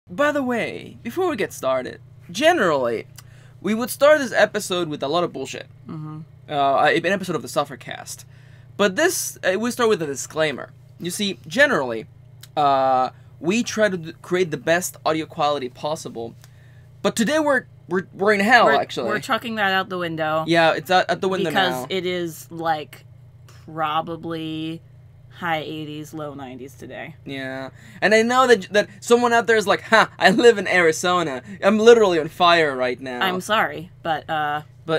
By the way, before we get started, generally, we would start this episode with a lot of bullshit. Mm-hmm. An episode of the SUFFERCAST. But this, we start with a disclaimer. You see, generally, we try to create the best audio quality possible. But today we're in hell, actually. We're chucking that out the window. Yeah, it's out the window now. Because it is, like, probably high 80s, low 90s today. Yeah. And I know that someone out there is like, ha, I live in Arizona. I'm literally on fire right now. I'm sorry, but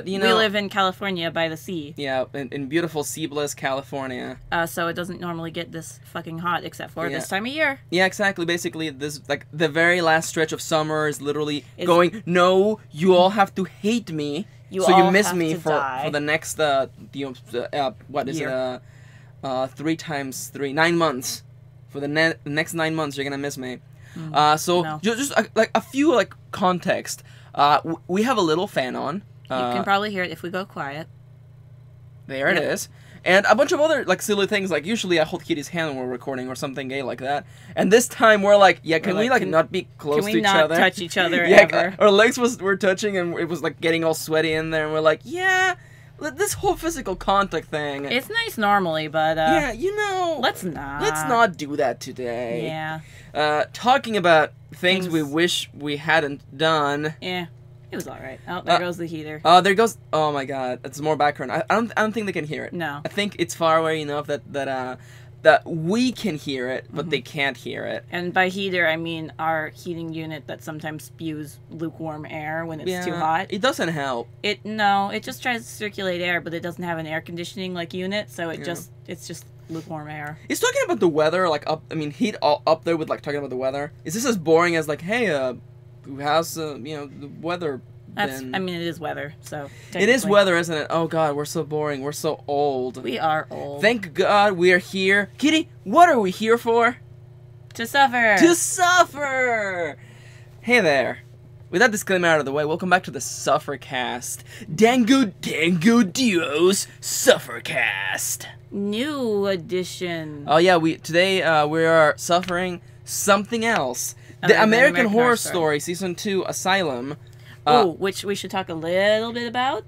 you know, we live in California by the sea. Yeah, in beautiful Sea Bliss, California. So it doesn't normally get this fucking hot except for this time of year. Yeah, exactly. Basically, this, like, the very last stretch of summer is literally going, no, you all have to hate me. So you miss me for the next, what is year. it, 3 times 3, 9 months. For the next 9 months, you're gonna miss me. So just like a few like context. We have a little fan on. You can probably hear it if we go quiet. There it is. And a bunch of other like silly things, like usually I hold Kitty's hand when we're recording or something gay like that. And this time we're like, yeah, can we not be close to each other? Can we not touch each other yeah, ever? Our legs were touching and it was like getting all sweaty in there, and we're like, yeah, this whole physical contact thing. It's nice normally, but yeah, you know, let's not do that today. Yeah. Talking about things we wish we hadn't done. Yeah. It was alright. Oh, there goes the heater. Oh, there goes. Oh my god, it's more background. I don't think they can hear it. No. I think it's far away enough that we can hear it, but they can't hear it. And by heater, I mean our heating unit that sometimes spews lukewarm air when it's too hot. It doesn't help. It just tries to circulate air, but it doesn't have an air conditioning like unit, so it's just lukewarm air. He's talking about the weather, like heat up there with like talking about the weather. Is this as boring as like, hey, how's the weather been? I mean, it is weather, so it is weather, isn't it? Oh god, we're so boring. We're so old. We are old. Thank God we're here. Kitty, what are we here for? To suffer. To suffer. Hey there. With that disclaimer out of the way, welcome back to the SUFFERCAST. Dango Duo's SUFFERCAST. New edition. Oh yeah, today we are suffering something else. The American Horror Story Season 2 Asylum. Which we should talk a little bit about.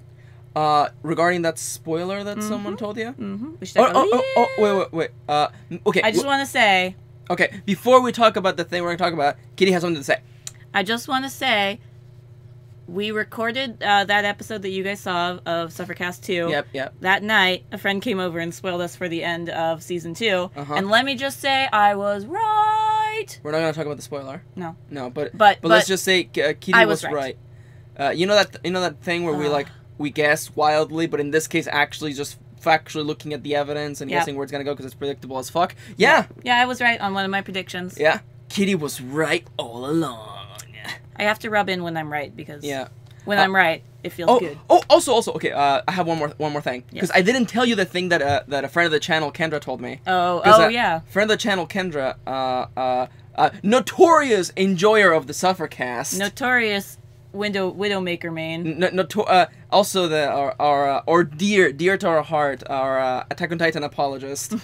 Regarding that spoiler that someone told you? Mm-hmm. We should talk wait. Okay. I just want to say... Okay, before we talk about the thing we're going to talk about, Kitty has something to say. I just want to say, we recorded that episode that you guys saw of SUFFERCAST 2. Yep. That night, a friend came over and spoiled us for the end of Season 2. And let me just say, I was right. We're not going to talk about the spoiler. No. No, but let's just say Kitty was right. You know that thing where we guess wildly, but in this case actually just factually looking at the evidence and guessing where it's going to go because it's predictable as fuck? Yeah, I was right on one of my predictions. Yeah. Kitty was right all along. I have to rub in when I'm right because when I'm right, it feels good. Also, okay. I have one more thing because I didn't tell you the thing that a friend of the channel, Kendra, told me. Yeah. Friend of the channel, Kendra, notorious enjoyer of the SUFFERCAST. Notorious Widowmaker main. Also our dear to our heart, our Attack on Titan apologist,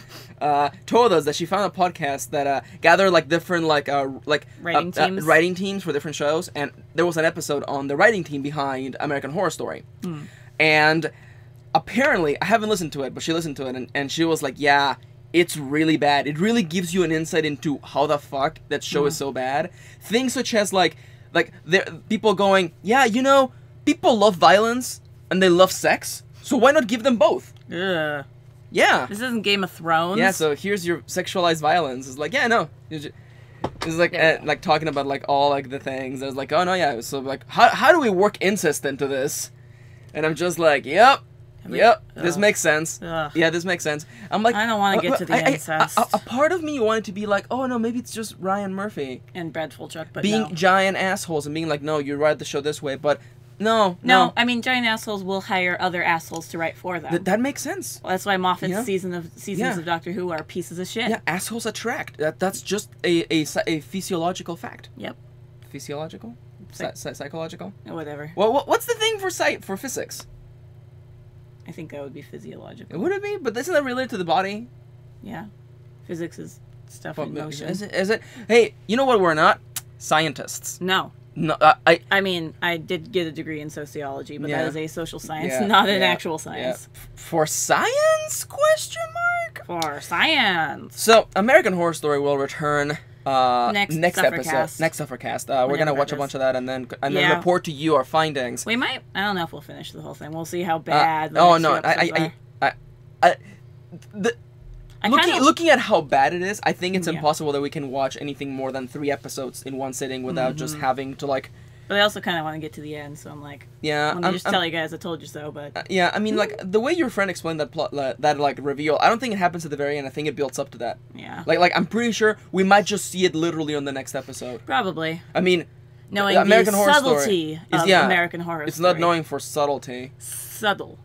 told us that she found a podcast that gathered like different writing teams for different shows, and there was an episode on the writing team behind American Horror Story. And apparently, I haven't listened to it, but she listened to it, and she was like, yeah, it's really bad. It really gives you an insight into how the fuck that show is so bad. Things such as like people going, yeah, people love violence and they love sex, so why not give them both? Ugh. Yeah. This isn't Game of Thrones. Yeah, so here's your sexualized violence. It's like, yeah, no. It's like talking about like all like the things. I was like, oh no, yeah. So like, how do we work incest into this? And I'm just like, yep. This makes sense. Ugh. Yeah, this makes sense. I'm like, I don't want to get to the incest. A part of me wanted to be like, oh no, maybe it's just Ryan Murphy and Brad Fulchuk, but being giant assholes and being like, no, you write the show this way, but no. I mean, giant assholes will hire other assholes to write for them. That makes sense. Well, that's why Moffat's seasons of Doctor Who are pieces of shit. Yeah, assholes attract. That's just a physiological fact. Yep. Physiological? Psychological? Whatever. Well, what's the thing for physics? I think that would be physiological. Would it be? But isn't that related to the body? Yeah. Physics is stuff in motion. Is it? Hey, you know what we're not? scientists. No. No, I mean, I did get a degree in sociology, but that is a social science, not an actual science. Yeah. For science? Question mark? For science. So, American Horror Story will return next SUFFERCAST. Next SUFFERCAST. We're gonna watch a bunch of that and then report to you our findings. We might. I don't know if we'll finish the whole thing. We'll see how bad. Looking at how bad it is, I think it's impossible that we can watch anything more than 3 episodes in one sitting without just having to like. But I also kind of want to get to the end, so I'm like, let me just tell you guys I told you so. But yeah, I mean, like the way your friend explained that plot, that like reveal, I don't think it happens at the very end. I think it builds up to that. Yeah. Like I'm pretty sure we might just see it literally on the next episode. Probably. I mean, knowing American the subtlety of American Horror Story. It's not knowing for subtlety. Subtle.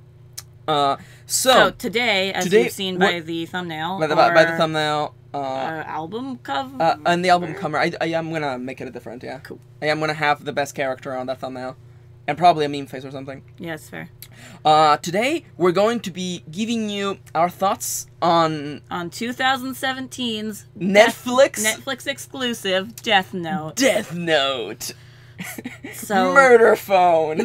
So today, as you've seen by the thumbnail, by the thumbnail, album cover, and the album cover, I am gonna make it a different, Cool. I am gonna have the best character on that thumbnail, and probably a meme face or something. Yeah, it's fair. Today we're going to be giving you our thoughts on 2017's Netflix exclusive Death Note. Death Note. So Murder phone.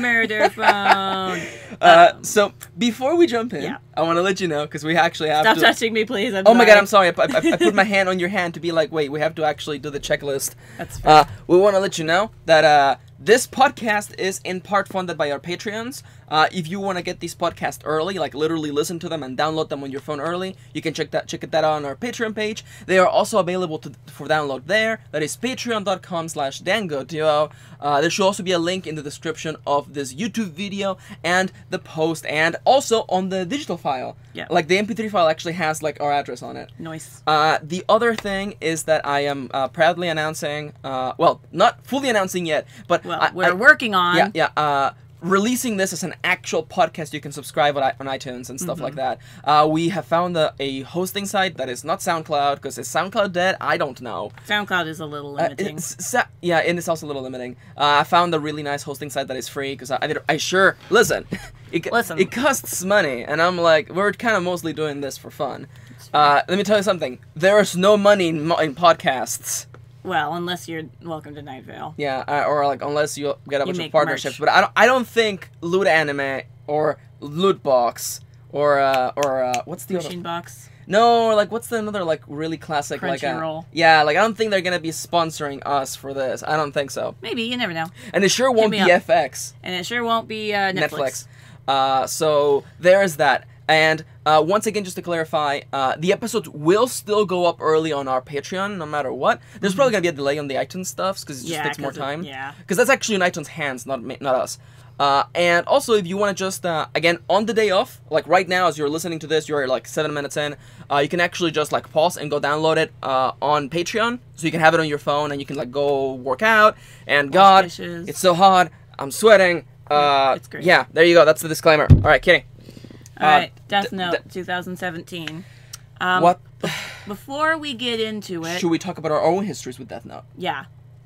So before we jump in, I want to let you know because we actually have to... Stop touching me, please. Oh my god, I'm sorry. I put my hand on your hand to be like, wait, we have to actually do the checklist. That's fair. We want to let you know that this podcast is in part funded by our Patreons. If you want to get these podcasts early, like literally listen to them and download them on your phone early, you can check that out on our Patreon page. They are also available for download there. That is patreon.com/Dango Duo. There should also be a link in the description of this YouTube video and the post, and also on the digital file. Yeah. Like the MP3 file actually has like our address on it. Nice. The other thing is that I am proudly announcing, well, not fully announcing yet, but we're working on. Releasing this as an actual podcast you can subscribe on iTunes and stuff like that. We have found a hosting site that is not SoundCloud, because is SoundCloud dead? I don't know. SoundCloud is a little limiting. And it's also a little limiting. I found a really nice hosting site that is free, because listen, it costs money, and I'm like, we're kind of mostly doing this for fun. Let me tell you something. There is no money in podcasts. Well, unless you're welcome to Night Vale. Yeah, or like unless you get a bunch of partnerships. Merch. But I don't think Loot Anime or Loot Box or what's the Machine Box? No, like what's the another like really classic Crunchyroll. I don't think they're gonna be sponsoring us for this. I don't think so. Maybe, you never know. And it sure won't be FX. And it sure won't be Netflix. So there is that. And once again, just to clarify, the episodes will still go up early on our Patreon, no matter what. There's probably going to be a delay on the iTunes stuff, because it just takes more time. Because that's actually in iTunes' hands, not us. And also, if you want to just, again, on the day off, like right now, as you're listening to this, you're like 7 minutes in, you can actually just like pause and go download it on Patreon, so you can have it on your phone, and you can like go work out, and God, it's so hot, I'm sweating. It's great. Yeah, there you go, that's the disclaimer. Alright, Kitty. Alright, Death Note 2017. What? Before we get into it... Should we talk about our own histories with Death Note? Yeah.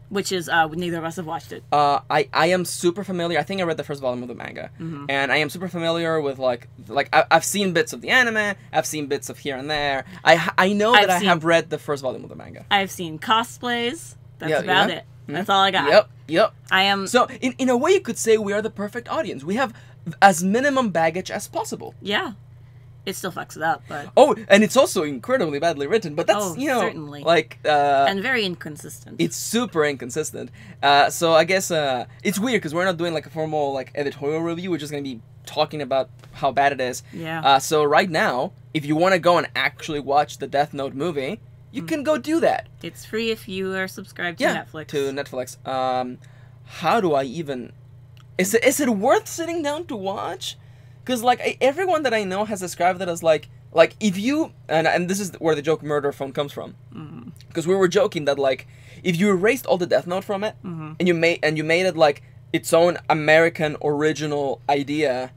Which is, neither of us have watched it. I am super familiar. I think I read the first volume of the manga. And I am super familiar with, I've seen bits of the anime. I've seen bits of here and there. I know that I have read the first volume of the manga. I've seen cosplays. That's about it. That's all I got. Yep. I am... So, in a way, you could say we are the perfect audience. We have as minimum baggage as possible. Yeah. It still fucks it up, but... Oh, and it's also incredibly badly written, but that's, certainly. And very inconsistent. It's super inconsistent. So I guess it's weird, because we're not doing, like, a formal, like, editorial review. We're just going to be talking about how bad it is. Yeah. So right now, if you want to go and actually watch the Death Note movie, you can go do that. It's free if you are subscribed to Netflix. To Netflix. How do I even... Is it worth sitting down to watch? Because, like, everyone that I know has described it as, like if you... And this is where the joke murder phone comes from. Because we were joking that, like, if you erased all the Death Note from it, and you made it, like, its own American original idea,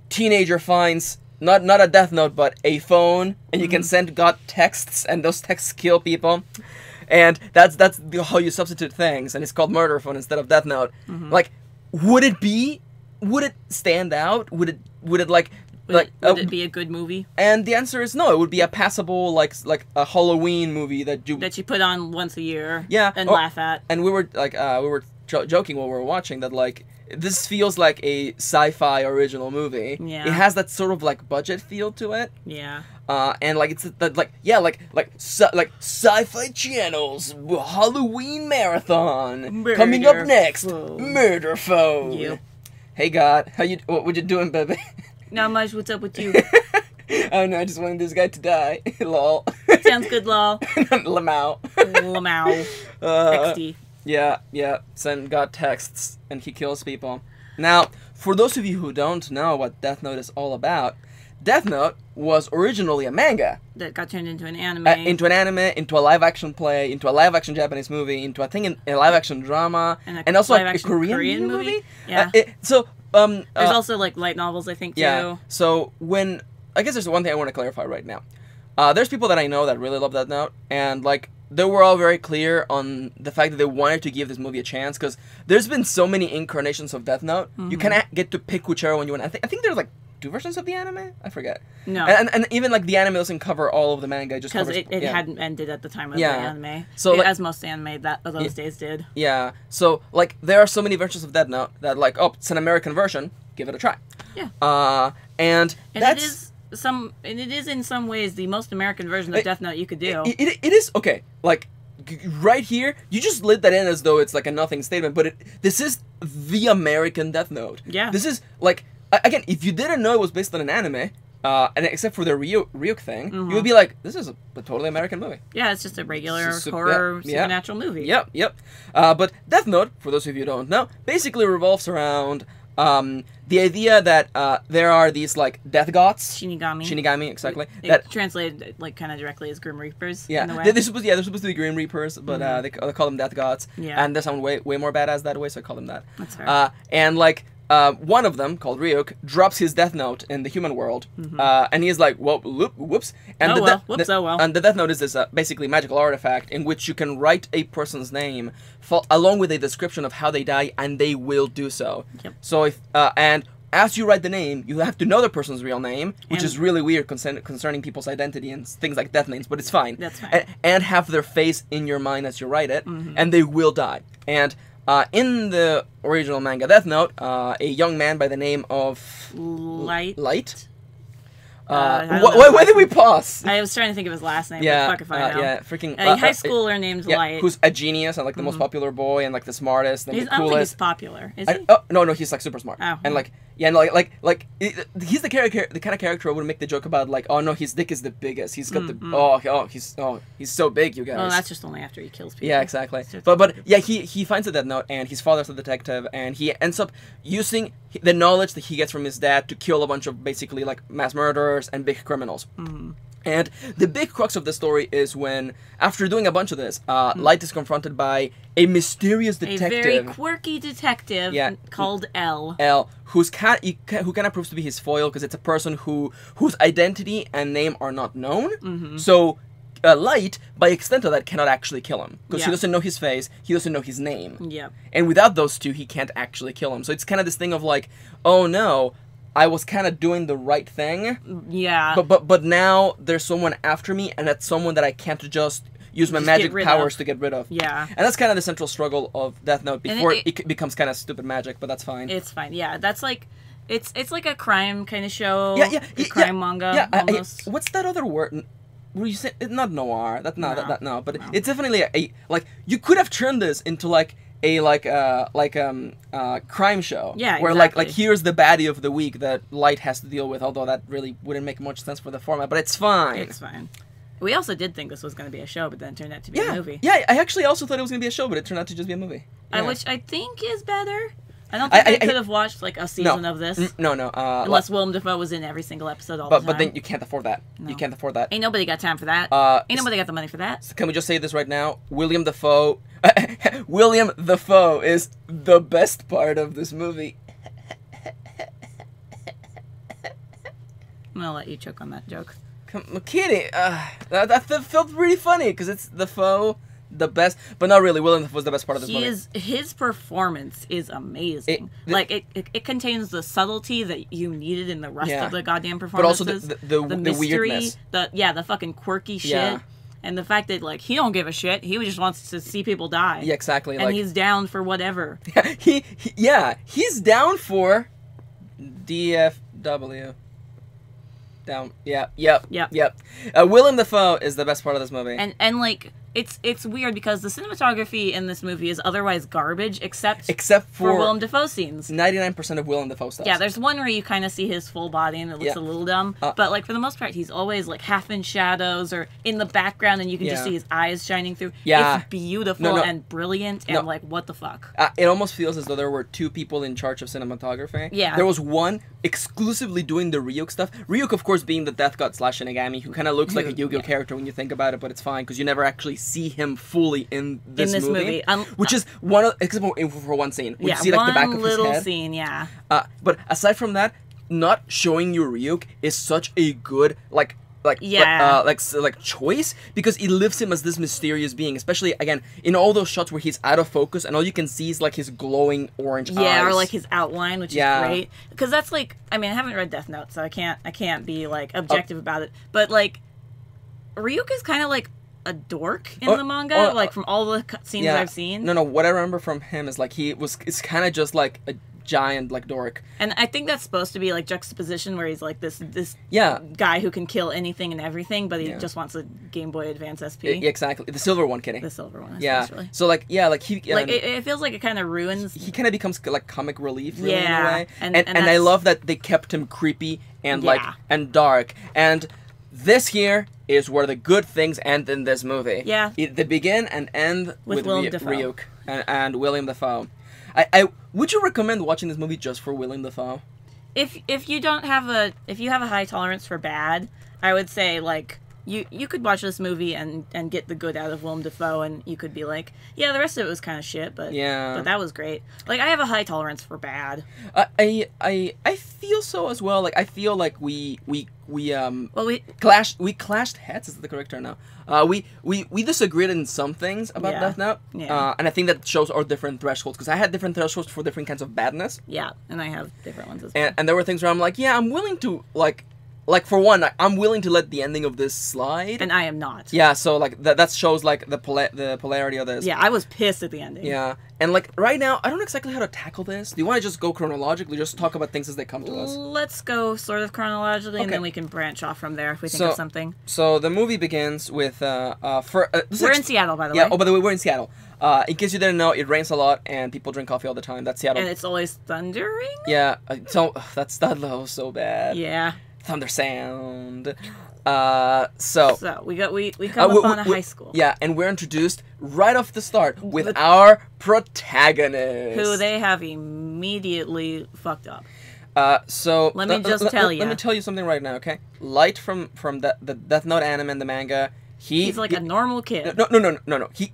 teenager finds... Not a Death Note, but a phone, and you can send God texts, and those texts kill people. And that's how you substitute things, and it's called murder phone instead of Death Note. Like, would it stand out? Would it like Would it be a good movie? And the answer is no. It would be a passable, like a Halloween movie that you put on once a year. Yeah, and laugh at. And we were joking while we were watching that like this feels like a sci-fi original movie. Yeah, it has that sort of like budget feel to it. Yeah. And like it's like Sci-Fi Channel's Halloween marathon coming up next. Murder Foe. You. Hey God, what you doing, baby? Not much. What's up with you? Oh no, I just wanted this guy to die. Lol. Sounds good, lol. Lamau. Lamau. XD. Yeah. Send God texts and he kills people. Now, for those of you who don't know what Death Note is all about, Death Note was originally a manga that got turned into an anime, into a live-action play, into a live-action Japanese movie, into a live-action drama, and also a Korean movie. Yeah. There's also like light novels, I think, too. Yeah. So I guess there's one thing I want to clarify right now. There's people that I know that really love Death Note, and like they were all very clear on the fact that they wanted to give this movie a chance because there's been so many incarnations of Death Note. Mm-hmm. You kind of get to pick whichever one you want. I think there's like 2 versions of the anime? I forget. No. And even like the anime doesn't cover all of the manga. Because it hadn't ended at the time of the anime. So as most anime of those days did. Yeah. So like there are so many versions of Death Note that like, oh, it's an American version. Give it a try. Yeah. And that's... it is in some ways the most American version of Death Note you could do. It is, okay, like, right here, you just lit that in as though it's like a nothing statement, but this is the American Death Note. Yeah. This is, like, again, if you didn't know it was based on an anime, and except for the Ryuk thing, mm-hmm. you would be like, this is a totally American movie. Yeah, it's just a regular horror supernatural movie. Yep. But Death Note, for those of you who don't know, basically revolves around the idea that there are these like death gods, Shinigami, exactly. That translated like kind of directly as Grim Reapers. Yeah, in a way. they're supposed to be Grim Reapers, but they call them death gods. Yeah, and they sound way more badass that way, so I call them that. That's fair. And like one of them, called Ryuk, drops his death note in the human world, mm-hmm. And he's like, whoops. And And the death note is this basically magical artifact in which you can write a person's name along with a description of how they die, and they will do so. Yep. So if and as you write the name, you have to know the person's real name, which is really weird concerning people's identity and things like death names, but it's fine. That's fine. And have their face in your mind as you write it, mm-hmm. and they will die. And in the original manga Death Note, a young man by the name of Light. Why did we pause? I was trying to think of his last name. Yeah, fuck if I know. freaking a high schooler named Light. Who's a genius and like the most popular boy and like the smartest and the coolest. I don't think he's popular. Is he? No, he's like super smart. Oh, and like he's the kind of character I would make the joke about like, oh no, his dick is the biggest. He's got he's so big, you guys. Well, that's just only after he kills people. Yeah, exactly. But yeah, he finds a death note, and his father's a detective, and he ends up using the knowledge that he gets from his dad to kill a bunch of basically like mass murderers and big criminals. Mm-hmm. And the big crux of the story is when, after doing a bunch of this, Light is confronted by a mysterious detective. A very quirky detective called L. Who kind of proves to be his foil, because it's a person whose identity and name are not known. Mm-hmm. So Light, by extent of that, cannot actually kill him. Because he doesn't know his face, he doesn't know his name. Yeah. And without those two, he can't actually kill him. So it's kind of this thing of like, oh no, I was kind of doing the right thing. Yeah. But now there's someone after me, and that's someone that I can't just use my magic powers to get rid of. Yeah. And that's kind of the central struggle of Death Note before it becomes kind of stupid magic, but that's fine. It's fine. Yeah, that's like it's like a crime kind of show. Yeah. Crime manga almost. What's that other word? Were you say not noir? But it's definitely a like you could have turned this into like a crime show. Yeah, where exactly. like here's the baddie of the week that Light has to deal with, although that really wouldn't make much sense for the format, but it's fine. It's fine. We also did think this was going to be a show, but then it turned out to be a movie. Yeah, I actually also thought it was going to be a show, but it turned out to just be a movie. Yeah. Which I think is better. I don't think I could have watched like a season of this. No. Unless Willem Dafoe was in every single episode all the time. But then you can't afford that. No. You can't afford that. Ain't nobody got time for that. Ain't nobody got the money for that. So can we just say this right now? William Dafoe is the best part of this movie. I'm gonna let you choke on that joke. Kitty, that felt really funny because it's Dafoe, the best, but not really. Willem Dafoe was the best part of this movie. His performance is amazing. It contains the subtlety that you needed in the rest of the goddamn performances. But also the mystery, weirdness. The fucking quirky shit. Yeah. And the fact that, like, he don't give a shit. He just wants to see people die. Yeah, exactly. And he's down for whatever. He's down for DFW. Down. Yep. Willem Dafoe is the best part of this movie. And like, it's weird because the cinematography in this movie is otherwise garbage, except for Willem Dafoe scenes. 99% of Willem Dafoe stuff. Yeah, there's one where you kind of see his full body and it looks a little dumb. But like, for the most part, he's always like half in shadows or in the background and you can just see his eyes shining through. Yeah. It's beautiful and brilliant and like, what the fuck? It almost feels as though there were two people in charge of cinematography. Yeah. There was one exclusively doing the Ryuk stuff. Ryuk, of course, being the Death God / Shinigami, who kind of looks like a Yu-Gi-Oh character when you think about it, but it's fine because you never actually see him fully in this movie. Which is one of, except for one scene. You see like the back of his head. One little scene, yeah. But aside from that, not showing you Ryuk is such a good choice because it lifts him as this mysterious being, especially again in all those shots where he's out of focus and all you can see is like his glowing orange eyes. Or like his outline, which is great. Because that's like, I mean, I haven't read Death Note, so I can't be like objective about it. But like, Ryuk is kind of like a dork in the manga, like from all the scenes I've seen. No, what I remember from him is like it's kind of just like a giant like dork. And I think that's supposed to be like juxtaposition where he's like this guy who can kill anything and everything, but he just wants a Game Boy Advance SP. Exactly. The silver one, kidding. The silver one, especially. So like he like it feels like it kind of ruins. He kind of becomes like comic relief really, in a way. And I love that they kept him creepy and like and dark. And this here is where the good things end in this movie. Yeah. They begin and end with Ryuk and Willem Dafoe. I would you recommend watching this movie just for Willem Dafoe? If you have a high tolerance for bad, I would say like you could watch this movie and get the good out of Willem Dafoe and you could be like, yeah, the rest of it was kind of shit, but that was great. Like I have a high tolerance for bad. I feel so as well. Like I feel like we clashed heads. Is the correct term now? We disagreed in some things about Death Note. Yeah. And I think that shows our different thresholds because I had different thresholds for different kinds of badness. Yeah, and I have different ones as well. And there were things where I'm like, yeah, I'm willing to like for one, I'm willing to let the ending of this slide. And I am not. Yeah, so like that shows like the polarity of this. Yeah, I was pissed at the ending. Yeah, and like right now, I don't know exactly how to tackle this. Do you want to just go chronologically, just talk about things as they come to us? Let's go sort of chronologically, and then we can branch off from there if we think of something. So the movie begins with we're in Seattle, by the way. Yeah. Oh, by the way, we're in Seattle. In case you didn't know, it rains a lot and people drink coffee all the time. That's Seattle. And it's always thundering. Yeah. So that's so bad. Yeah. Thunder sound. So we come upon a high school. Yeah, and we're introduced right off the start with our protagonist, who they have immediately fucked up. So let me just tell you. Let me tell you something right now, okay? Light from the Death Note anime and the manga. He's like a normal kid. No. He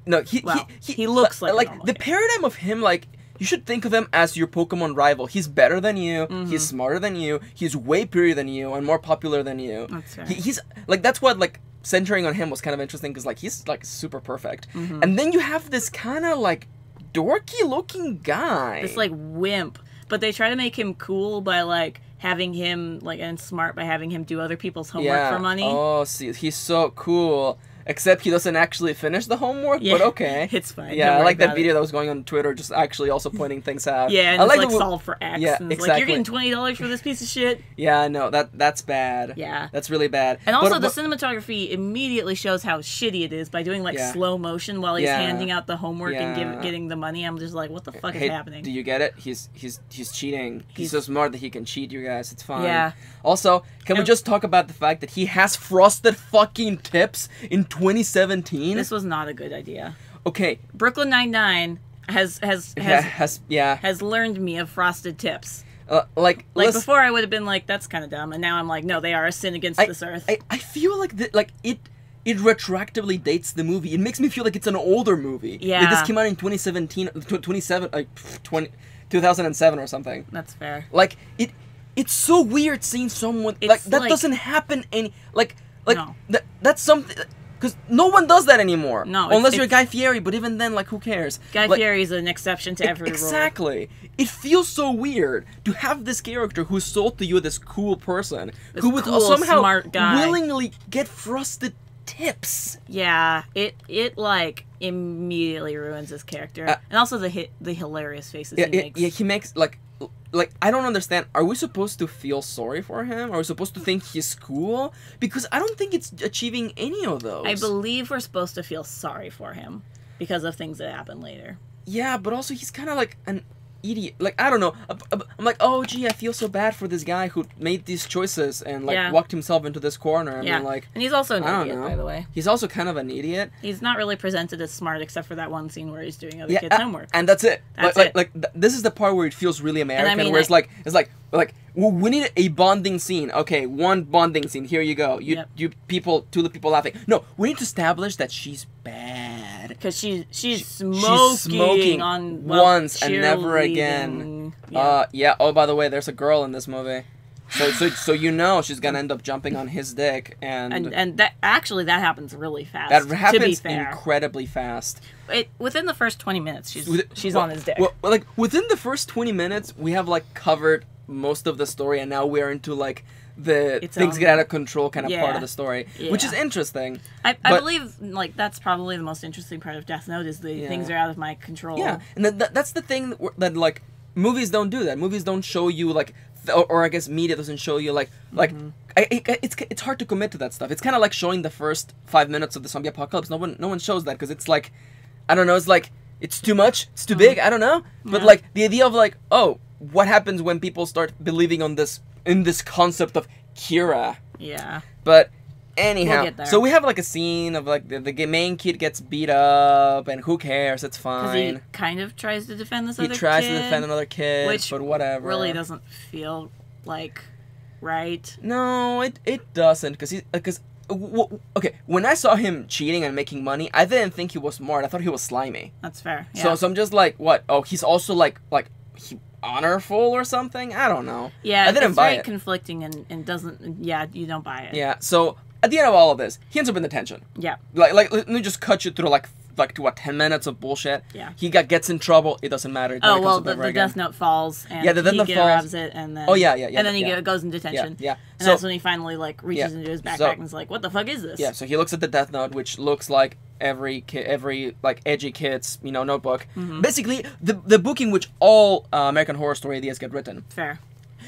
looks like a normal the kid. Paradigm of him like. You should think of him as your Pokemon rival. He's better than you. Mm-hmm. He's smarter than you. He's way prettier than you and more popular than you. That's right. He's like that's what like centering on him was kind of interesting because like he's like super perfect. Mm-hmm. And then you have this kind of like dorky looking guy. This like wimp, but they try to make him cool by like having him like and smart by having him do other people's homework for money. Oh, see, he's so cool. Except he doesn't actually finish the homework, but okay. It's fine. Yeah, I like that video that was going on Twitter, just actually also pointing things out. Yeah, and I it's like solved for X. Yeah, and it's exactly. like, you're getting $20 for this piece of shit? Yeah, no, that's bad. Yeah. That's really bad. And also the cinematography immediately shows how shitty it is by doing like slow motion while he's handing out the homework and getting the money. I'm just like, what the fuck is happening? Do you get it? He's cheating. He's so smart that he can cheat, you guys. It's fine. Yeah. Also, can we just talk about the fact that he has frosted fucking tips in 2017? This was not a good idea. Okay. Brooklyn Nine-Nine has learned me of frosted tips. Like before I would have been like, that's kind of dumb, and now I'm like, no, they are a sin against this earth. I feel like it retroactively dates the movie. It makes me feel like it's an older movie. Yeah. Like this came out in 2007 or something. That's fair. Like it's so weird seeing someone like that doesn't happen any no. That's something. Because no one does that anymore. No. Unless you're Guy Fieri, but even then, like, who cares? Guy Fieri is an exception to every rule. Exactly. It feels so weird to have this character who's sold to you this cool person who would somehow smart guy. willingly get frosted tips. Yeah, it like immediately ruins his character, and also the hilarious faces he makes. Yeah, he makes like I don't understand. Are we supposed to feel sorry for him? Are we supposed to think he's cool? Because I don't think it's achieving any of those. I believe we're supposed to feel sorry for him because of things that happen later. Yeah, but also he's kind of like an idiot. Like, I don't know. I'm like, oh, gee, I feel so bad for this guy who made these choices and, like, walked himself into this corner. I mean, like... And he's also an idiot, by the way. He's also kind of an idiot. He's not really presented as smart except for that one scene where he's doing other kids' homework. And that's it. That's it. This is the part where it feels really American, where it's like, well, we need a bonding scene. Okay, one bonding scene. Here you go. You people, two people laughing. No, we need to establish that she's bad. Because she's smoking on once and never again. Yeah. Oh, by the way, there's a girl in this movie. So you know she's gonna end up jumping on his dick, and that actually that happens really fast. That happens to be fair. Incredibly fast. Within the first 20 minutes, she's on his dick. Well, like within the first 20 minutes, we have like covered most of the story, and now we're into like the things get out of control kind of part of the story, which is interesting. I believe like that's probably the most interesting part of Death Note is the things are out of my control. Yeah, and that's the thing that like movies don't do that. Movies don't show you like. Or I guess media doesn't show you it's hard to commit to that stuff. It's kind of like showing the first 5 minutes of the zombie apocalypse. No one shows that because it's like, I don't know. It's like it's too much. It's too big. I don't know. But like the idea of like, oh, what happens when people start believing in this concept of Kira? Yeah. But anyhow, we'll get there. So we have like a scene of like the main kid gets beat up, and who cares? It's fine. Because he kind of tries to defend this other kid. He tries to defend another kid, which but whatever. Really doesn't feel like right. No, it doesn't, because okay, when I saw him cheating and making money, I didn't think he was smart. I thought he was slimy. That's fair. Yeah. So I'm just like, what? Oh, he's also like he honorful or something? I don't know. Yeah, I didn't buy it. It's very conflicting and doesn't. Yeah, you don't buy it. Yeah. So at the end of all of this, he ends up in detention. Yeah. Like let me just cut you through like to what 10 minutes of bullshit. Yeah. He gets in trouble. It doesn't matter. Oh well, the Death Note falls and the Death Note grabs it and then. Oh yeah. And then he goes in detention. Yeah. And that's when he finally like reaches into his backpack and is like, "What the fuck is this?" Yeah. So he looks at the Death Note, which looks like every like edgy kid's notebook. Mm-hmm. Basically, the book in which all American Horror Story ideas get written. Fair.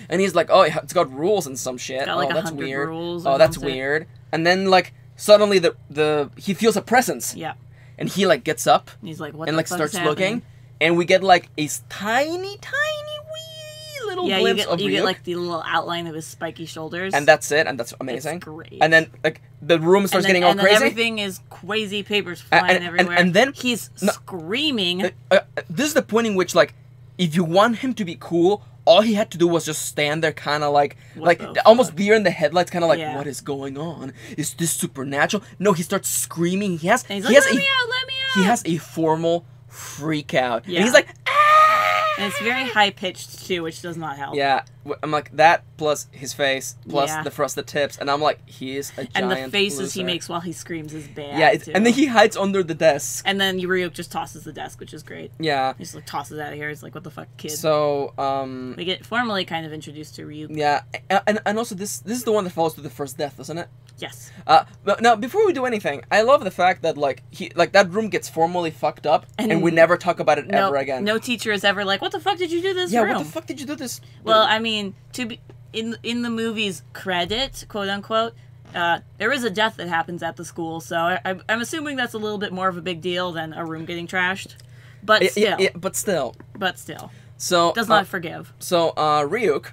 And he's like, oh, it's got rules and some shit. Got, like, oh, that's weird. Rules oh, that's weird. And then like suddenly he feels a presence. Yeah. And he like gets up. He's like, what? And the like fuck starts is looking, and we get like a tiny wee little glimpse of Ryuk. You get like the little outline of his spiky shoulders. And that's it. And that's amazing. It's great. And then like the room starts getting all crazy. And then everything is crazy papers flying everywhere. And then he's screaming. This is the point in which like, if you want him to be cool, all he had to do was just stand there kind of like almost deer in the headlights, kind of like, what is going on? Is this supernatural? No, he starts screaming. He has let me out. He has a formal freak out. Yeah. And he's like, and it's very high pitched too, which does not help. Yeah, I'm like that plus his face plus the frosted tips, and I'm like, he is a giant and the faces loser. he makes while he screams is bad. Yeah, and then he hides under the desk. And then Ryuk just tosses the desk, which is great. Yeah, he just like tosses it out of here. He's like, what the fuck, kid? So we get formally kind of introduced to Ryuk. Yeah, and also this is the one that follows to the first death, isn't it? Yes. But now before we do anything, I love the fact that like that room gets formally fucked up, and we never talk about it ever again. No teacher is ever like, what the fuck did you do this room? Yeah, what the fuck did you do this? Well, I mean, to be in the movie's credit, quote unquote, there is a death that happens at the school, so I'm assuming that's a little bit more of a big deal than a room getting trashed. But still. But still. So does not forgive. So Ryuk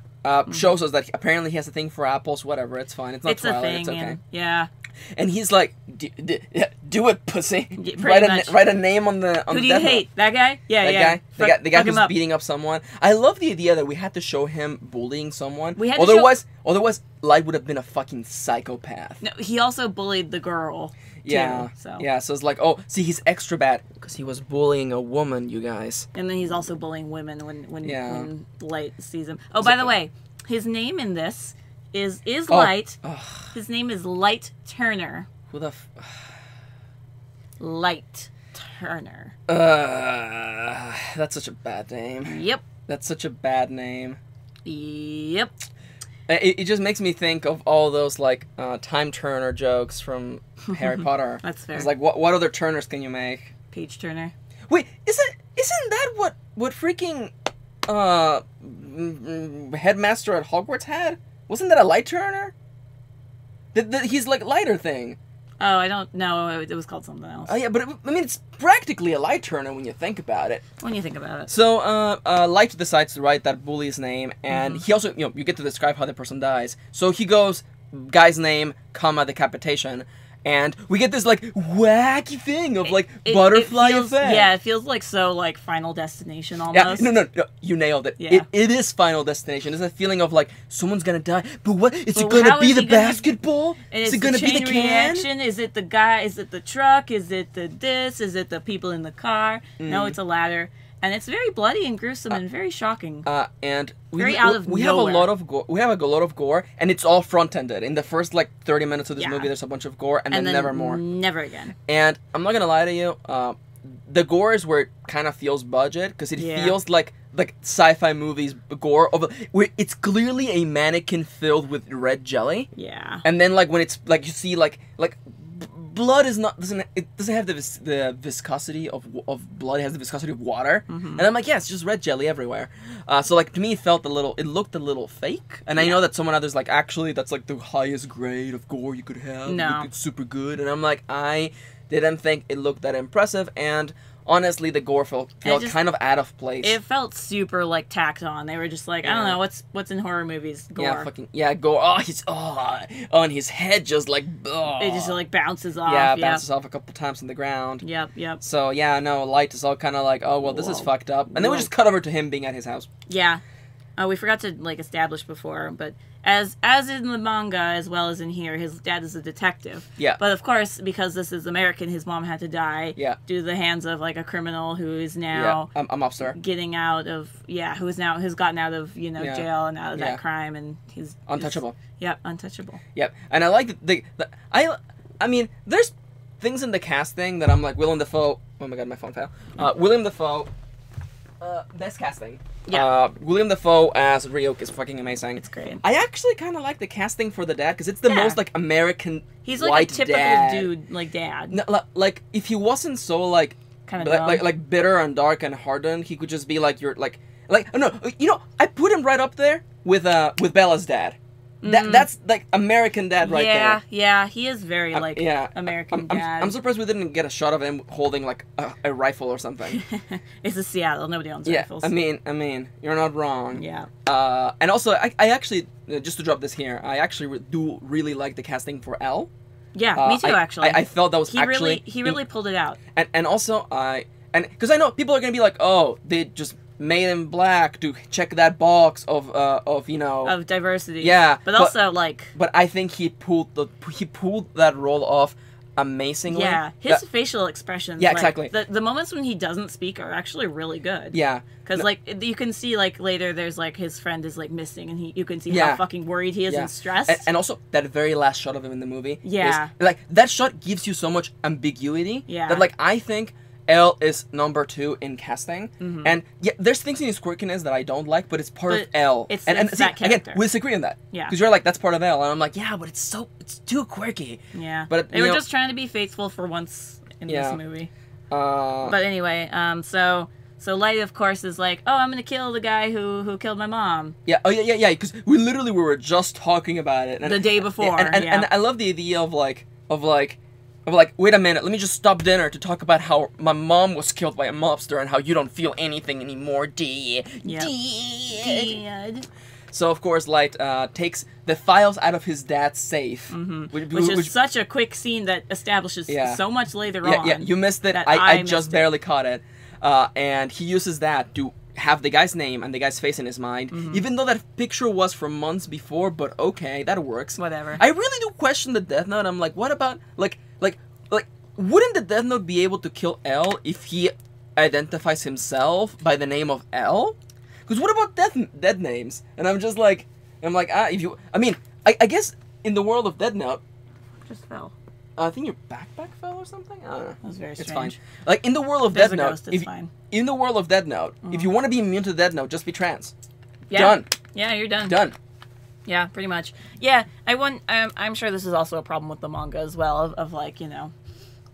shows us that apparently he has a thing for apples. Whatever, it's fine. It's not Twilight. A thing. It's okay. Yeah. And he's like, do it, pussy. Yeah, write a name on the Who do you hate? That guy? Yeah, that guy. The guy who's beating up someone. I love the idea that we had to show him bullying someone. Otherwise, Light would have been a fucking psychopath. No, he also bullied the girl. Yeah. Too, so. Yeah, so it's like, oh, see, he's extra bad because he was bullying a woman, you guys. And then he's also bullying women when Light sees him. Oh, by the way, his name in this is Light. His name is Light Turner. Who the Light Turner. That's such a bad name. Yep. That's such a bad name. Yep. It just makes me think of all those, like, Time Turner jokes from Harry Potter. That's fair. It's like, what other Turners can you make? Page Turner. Wait, isn't that what freaking, headmaster at Hogwarts had? Wasn't that a Light Turner? He's, like, lighter thing. Oh, I don't know. It was called something else. Oh, yeah, but it's practically a Light Turner when you think about it. When you think about it. So, Light decides to write that bully's name, and he also, you get to describe how the person dies. So he goes, guy's name, comma, decapitation, and we get this, like, wacky thing of, like, butterfly effect. Yeah, it feels like so, like, Final Destination almost. Yeah, no, you nailed it. Yeah. It is Final Destination. It's a feeling of, like, someone's gonna die, but what? Is it gonna be the basketball? Is it gonna be the can? Reaction? Is it the guy? Is it the truck? Is it the this? Is it the people in the car? No, it's a ladder. And it's very bloody and gruesome and very shocking. And we have a lot of gore. We have a lot of gore, and it's all front-ended. In the first, like, 30 minutes of this movie, there's a bunch of gore, and then never more. Never again. And I'm not gonna lie to you, the gore is where it kind of feels budget, because it feels like sci-fi movies gore where it's clearly a mannequin filled with red jelly. Yeah. And then, like, when it's like you see like blood doesn't have the viscosity of blood. It has the viscosity of water, and I'm like, yeah, it's just red jelly everywhere. So, like, to me, it looked a little fake. And I know that someone others like, actually, that's like the highest grade of gore you could have. No, it's super good. And I'm like, I didn't think it looked that impressive. And honestly, the gore felt kind of out of place. It felt super, like, tacked on. They were just like, I don't know, what's in horror movies? Gore. Gore. And his head just, like, it just, like, bounces off. Yeah, bounces off a couple times on the ground. Yep. So, yeah, no, Light is all kind of like, oh, well, this is fucked up. And then we just cut over to him being at his house. Yeah. We forgot to, like, establish before, but as in the manga as well as in here, his dad is a detective. Yeah. But of course, because this is American, his mom had to die. Yeah. Due to the hands of, like, a criminal who is now a mobster getting out of who's gotten out of jail and out of that crime, and he's untouchable. Untouchable. Yep. And I like I mean, there's things in the casting that I'm like, Willem Dafoe. Oh my god, my phone fell. Willem Dafoe. Best casting. Yeah. Willem Dafoe as Ryuk is fucking amazing. It's great. I actually kind of like the casting for the dad, because it's the most, like, American. He's like white a typical dad. dude, like, dad. No, like, if he wasn't so, like, kind of like bitter and dark and hardened, he could just be like your like no, I put him right up there with Bella's dad. That's like American dad right there. Yeah, he is very like American dad. I'm surprised we didn't get a shot of him holding like a rifle or something. It's a Seattle, nobody owns rifles. I mean, you're not wrong. Yeah. And also, I actually, just to drop this here, I actually do really like the casting for L. Yeah, me too. Actually, I felt that was he really pulled it out. And also because I know people are gonna be like, oh, they just made him black to check that box of diversity. Yeah, but also like. But I think he pulled that role off amazingly. Yeah, his facial expressions. Yeah, like, exactly. The moments when he doesn't speak are actually really good. Yeah, because like you can see like later there's like his friend is like missing and you can see how fucking worried he is and stressed. And also that very last shot of him in the movie. Yeah, is, like that shot gives you so much ambiguity. Yeah, that like I think L is number 2 in casting, and there's things in his quirkiness that I don't like, but it's part of L. It's see, that character. Again, we disagree on that. Yeah, because you're like that's part of L, and I'm like, yeah, but it's too quirky. Yeah, but they were just trying to be faithful for once in this movie. But anyway, so Light of course is like, oh, I'm gonna kill the guy who killed my mom. Yeah, because we were just talking about it the day before. And I love the idea of like, wait a minute, let me just stop dinner to talk about how my mom was killed by a mobster and how you don't feel anything anymore, Dad. So, of course, Light takes the files out of his dad's safe. Which is such a quick scene that establishes so much later on. Yeah, you missed it. I just barely caught it. And he uses that to have the guy's name and the guy's face in his mind, even though that picture was from months before, but okay, that works. Whatever. I really do question the Death Note. I'm like, what about, like, wouldn't the Death Note be able to kill L if he identifies himself by the name of L? Because what about dead names? And I'm Mm-hmm. like, if you, I mean, I guess in the world of Death Note, just fell. I think your backpack fell or something. I don't know. That was very strange. It's fine. Like in the world of There's Death a Note, ghost, it's fine. In the world of Death Note, if you want to be immune to Death Note, just be trans. Yeah. Done. Yeah, you're done. Done. Yeah, pretty much. Yeah, I'm sure this is also a problem with the manga as well. Of like, you know,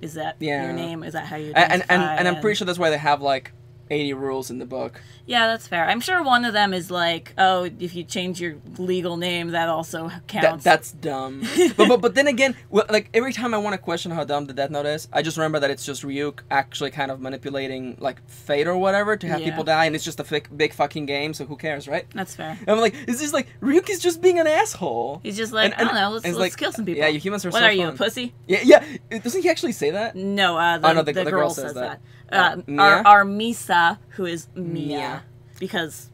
is that your name? Is that how you identify? And I'm pretty sure that's why they have like 80 rules in the book. Yeah, that's fair. I'm sure one of them is like, oh, if you change your legal name, that also counts. That's dumb. but then again, like every time I want to question how dumb the Death Note is, I just remember that it's just Ryuk actually kind of manipulating like fate or whatever to have people die, and it's just a big fucking game. So who cares, right? That's fair. And I'm like, it's just like Ryuk is just being an asshole. He's just like, I don't know, let's like, kill some people. Yeah, you humans are what so are fun. You, a pussy? Yeah. Doesn't he actually say that? No, the girl says that. Our Misa, who is Mia, because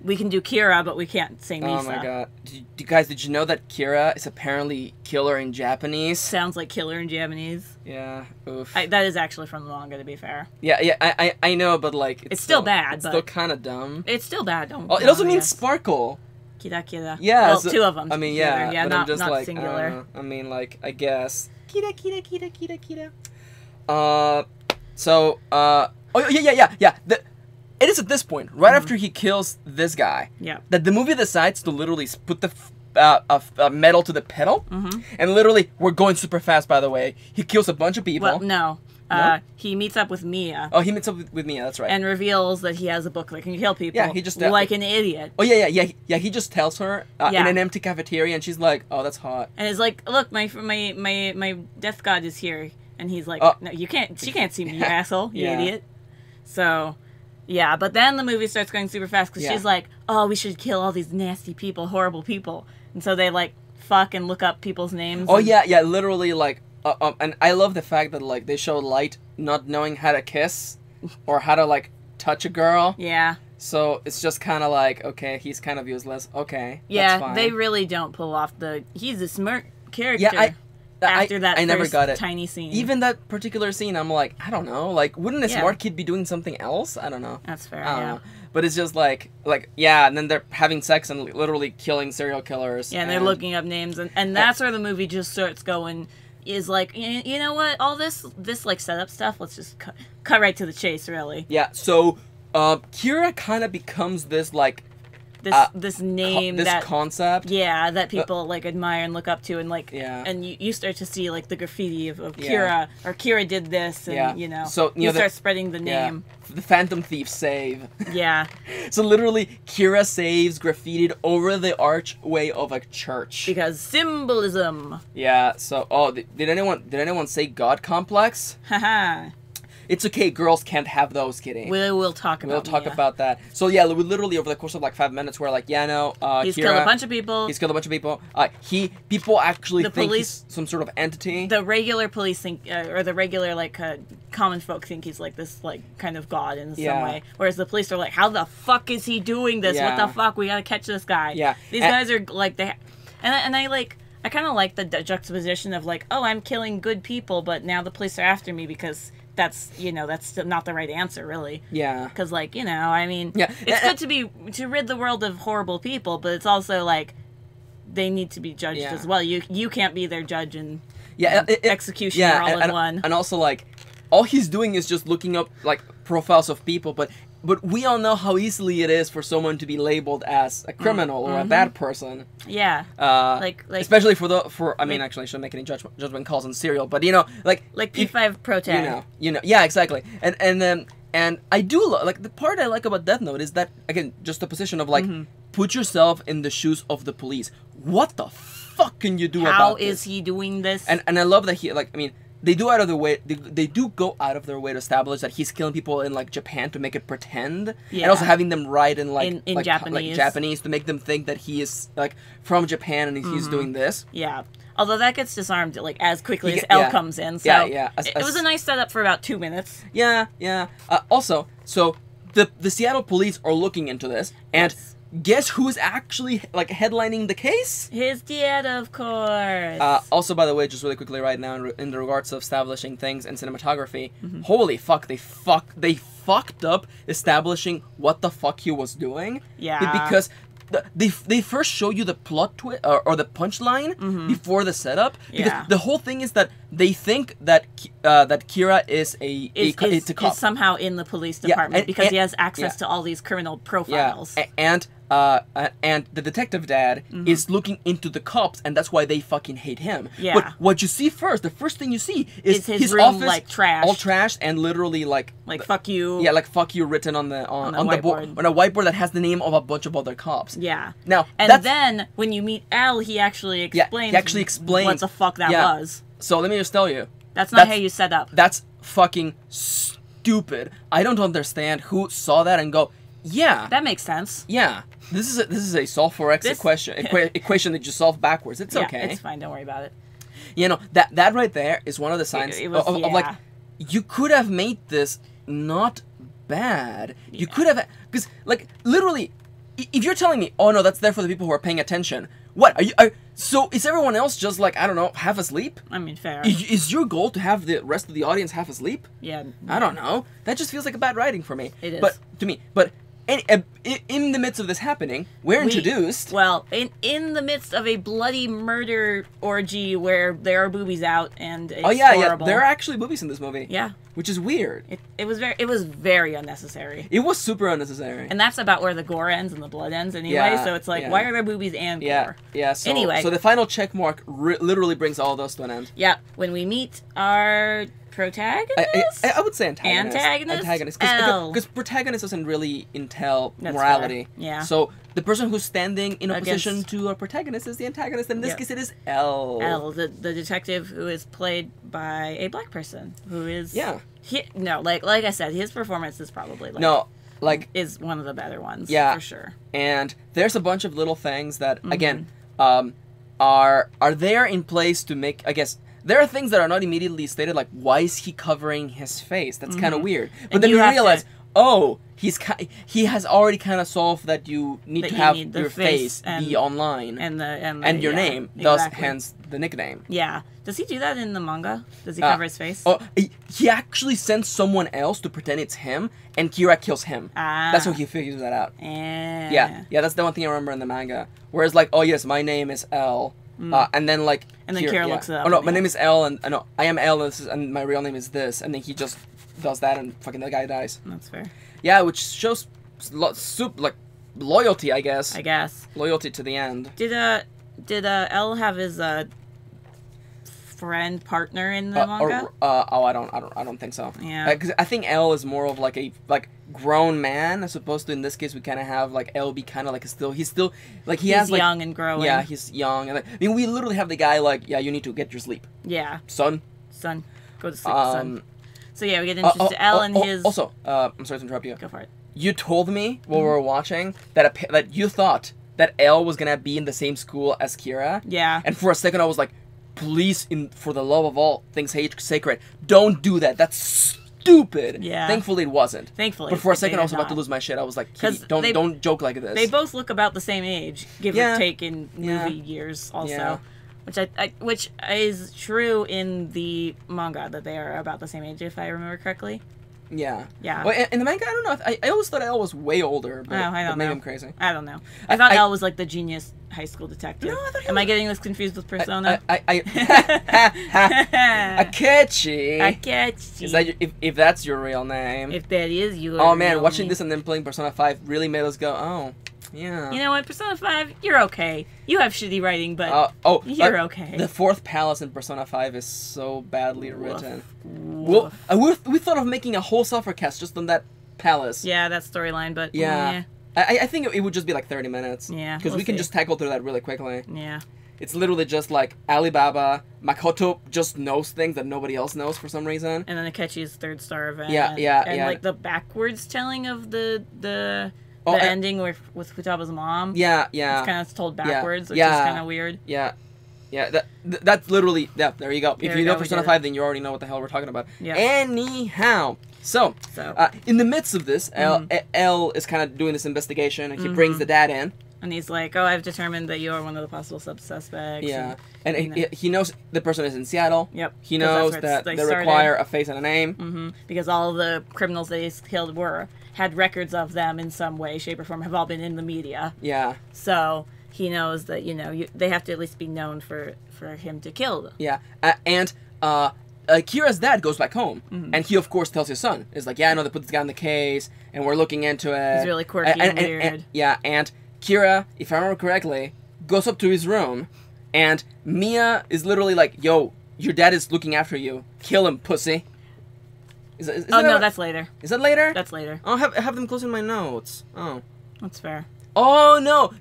we can do Kira, but we can't say Misa. Oh my god. Did you know that Kira is apparently killer in Japanese? Sounds like killer in Japanese. Yeah, oof. That is actually from the manga, to be fair. Yeah, I know, but like... It's still bad, It's but... still kind of dumb. It's still bad, don't... Oh, it also means sparkle. Kira. Yeah. Well, so, two of them. I mean, together. yeah, but not, I'm just not like, singular. I mean, like, I guess. Kira. So, oh, yeah. It is at this point, right after he kills this guy, that the movie decides to literally put the metal to the pedal, and literally, we're going super fast, by the way. He kills a bunch of people. Well, no. He meets up with Mia. Oh, he meets up with Mia, that's right. And reveals that he has a book that can kill people. Yeah, he just... like an idiot. Oh, yeah, he just tells her in an empty cafeteria, and she's like, oh, that's hot. And it's like, look, my death god is here. And he's like, no, you can't, she can't see me, you asshole, you idiot. So... yeah, but then the movie starts going super fast because she's like, oh, we should kill all these nasty people, horrible people. And so they, like, fuck and look up people's names. Oh, yeah, literally, like, and I love the fact that, like, they show Light not knowing how to kiss or how to, like, touch a girl. Yeah. So it's just kind of like, okay, he's kind of useless. Okay, yeah, that's fine. They really don't pull off the, he's a smart character. Yeah, After that I never got it. Tiny scene. Even that particular scene, I'm like, I don't know. Like, wouldn't a smart kid be doing something else? I don't know. That's fair, I don't know. But it's just like, yeah, and then they're having sex and literally killing serial killers. Yeah, and they're looking up names, and that's where the movie just starts going, is like, you know what, all this like, setup stuff, let's just cut right to the chase, really. Yeah, so, Kira kind of becomes this, like, this name, this concept, that people like admire and look up to, and like, and you start to see like the graffiti of Kira, or Kira did this, and you know, so you start spreading the name. The Phantom Thief save. Yeah. So literally, Kira saves graffitied over the archway of a church because symbolism. Yeah. So, did anyone say God complex? Haha. It's okay, girls can't have those, Kitty. We'll talk about about that. So yeah, we literally over the course of like 5 minutes, we're like, yeah, no, he's Kira, killed a bunch of people. People actually think he's some sort of entity. The regular police think, or the regular like common folk think he's like this like kind of god in some way. Whereas the police are like, how the fuck is he doing this? What the fuck? We gotta catch this guy. Yeah. These guys are like I kind of like the juxtaposition of like, oh, I'm killing good people, but now the police are after me because that's not the right answer, really. Yeah. Because, like, I mean, it's good to rid the world of horrible people, but it's also like they need to be judged as well. You can't be their judge and executioner all in one. And also, like, all he's doing is just looking up like profiles of people, but we all know how easily it is for someone to be labeled as a criminal or a bad person. Yeah. Like especially I mean, actually I shouldn't make any judgment calls on Serial, but like P5 pro tag. Yeah, exactly. And I do like the part I like about Death Note is that, again, just the position of like put yourself in the shoes of the police. What the fuck can you do about this? How is he doing this? And I love that he, like, I mean, they do out of their way. They do go out of their way to establish that he's killing people in like Japan to make it pretend, and also having them write in like Japanese to make them think that he is like from Japan and he's doing this. Yeah, although that gets disarmed like as quickly as L comes in. So it was a nice setup for about 2 minutes. Yeah. Also, so the Seattle police are looking into this, and guess who's actually like headlining the case? His dad, of course. Also, by the way, just really quickly right now, in the regards of establishing things and cinematography, holy fuck, they fucked up establishing what the fuck he was doing. Yeah. Because they first show you the plot twist or the punchline before the setup, because the whole thing is that they think that that Kira is a cop. Is somehow in the police department because he has access to all these criminal profiles. And the detective dad is looking into the cops, and that's why they fucking hate him. Yeah. But what you see first, the first thing you see is his room, office, like, trashed. all trashed, and literally like fuck you. Yeah, like fuck you written on the board, on a whiteboard that has the name of a bunch of other cops. Yeah. Now, and then when you meet L, he actually explains. He actually explains what the fuck that was. So let me just tell you, that's not how you set up. That's fucking stupid. I don't understand who saw that and go, yeah, that makes sense. Yeah, this is a solve for x equation that you solve backwards. It's okay. It's fine. Don't worry about it. You know, that right there is one of the signs of like, you could have made this not bad. Yeah. You could have, because like literally, if you're telling me, oh no, that's there for the people who are paying attention. What are you? So is everyone else just like, I don't know, half asleep? I mean, fair. Is your goal to have the rest of the audience half asleep? Yeah. I don't know. That just feels like a bad writing for me. It is. But to me, in the midst of this happening, we're introduced. Well, in the midst of a bloody murder orgy where there are boobies out and it's horrible. There are actually boobies in this movie. Yeah. Which is weird. It was very unnecessary. It was super unnecessary. And that's about where the gore ends and the blood ends anyway. Yeah, so it's like, why are there boobies and gore? Yeah. So, anyway, so the final check mark literally brings all those to an end. Yeah. When we meet our protagonist? I would say antagonist. Because protagonist doesn't really entail morality. Fair. Yeah. So the person who's standing in opposition to a protagonist is the antagonist. In this case, it is L. L, the detective who is played by a black person who is... Yeah. Like I said, his performance is probably is one of the better ones. Yeah. For sure. And there's a bunch of little things that, again, are there in place to make, I guess... There are things that are not immediately stated, like, why is he covering his face? That's kind of weird. But then you realize, he has already kind of solved that you need to have your face be online. And your name, thus, hence, the nickname. Yeah. Does he do that in the manga? Does he cover his face? Oh, he actually sends someone else to pretend it's him, and Kira kills him. That's how he figures that out. Yeah, that's the one thing I remember in the manga. Whereas, like, oh yes, my name is L. And then like, and then Kira looks it up. Oh no, my name is L, and no, I am L, and my real name is this, and then he just does that, and fucking the guy dies. That's fair. Yeah, which shows like loyalty, I guess. Loyalty to the end. Did L have his friend partner in the manga? I don't think so. Yeah. Because I think L is more of like a grown man, as opposed to in this case we kind of have like L be kind of like he's still like he's young and growing. Yeah, he's young, and I mean we literally have the guy like, yeah, you need to get your sleep. Yeah. Son, go to sleep, son. So yeah, we get introduced to L and his. Also, I'm sorry to interrupt you. Go for it. You told me while we were watching that you thought that L was gonna be in the same school as Kira. Yeah. And for a second I was like, please, for the love of all things sacred, don't do that. That's stupid. Yeah. Thankfully, it wasn't. Thankfully. But for a second, I was about to lose my shit. I was like, don't joke like this. They both look about the same age, give or take in movie years also. Yeah. Which is true in the manga, that they are about the same age, if I remember correctly. Yeah. Yeah. Well, in the manga, I don't know. I always thought L was way older, but I don't know. maybe I'm crazy. I don't know. I thought L was like the genius high school detective. No, I thought Am I getting this confused with Persona? I catch you. Is that if that's your real name? If that is your Oh man, real watching name. this and then playing Persona 5 really made us go, oh. Yeah. You know what, Persona 5, you're okay. You have shitty writing, but you're okay. The fourth palace in Persona 5 is so badly written. Woof. Well, we thought of making a whole SUFFERCAST just on that palace. Yeah, that storyline, but yeah. I think it would just be like 30 minutes. Yeah. Because we can just tackle through that really quickly. Yeah. It's literally just like Alibaba, Makoto just knows things that nobody else knows for some reason. And then Akechi's third star event. Yeah. And like the backwards telling of the ending with Futaba's mom. Yeah. It's kind of told backwards, which is kind of weird. Yeah. That's literally, there you go. If you know Persona 5, then you already know what the hell we're talking about. Yeah. Anyhow, so in the midst of this, L is kind of doing this investigation, and he brings the dad in. And he's like, oh, I've determined that you're one of the possible suspects. Yeah. And he knows the person is in Seattle. Yep. He knows that they require a face and a name. Mm-hmm. Because all the criminals that he's killed had records of them in some way, shape, or form, have all been in the media. Yeah. So he knows that, they have to at least be known for him to kill them. Yeah. And Kira's dad goes back home. Mm-hmm. And he, of course, tells his son. He's like, yeah, I know they put this guy in the case, and we're looking into it. He's really quirky and weird. And Kira, if I remember correctly, goes up to his room, and Mia is literally like, yo, your dad is looking after you. Kill him, pussy. No, that's later. Is that later? That's later. I'll have them close in my notes. Oh. That's fair. Oh, no.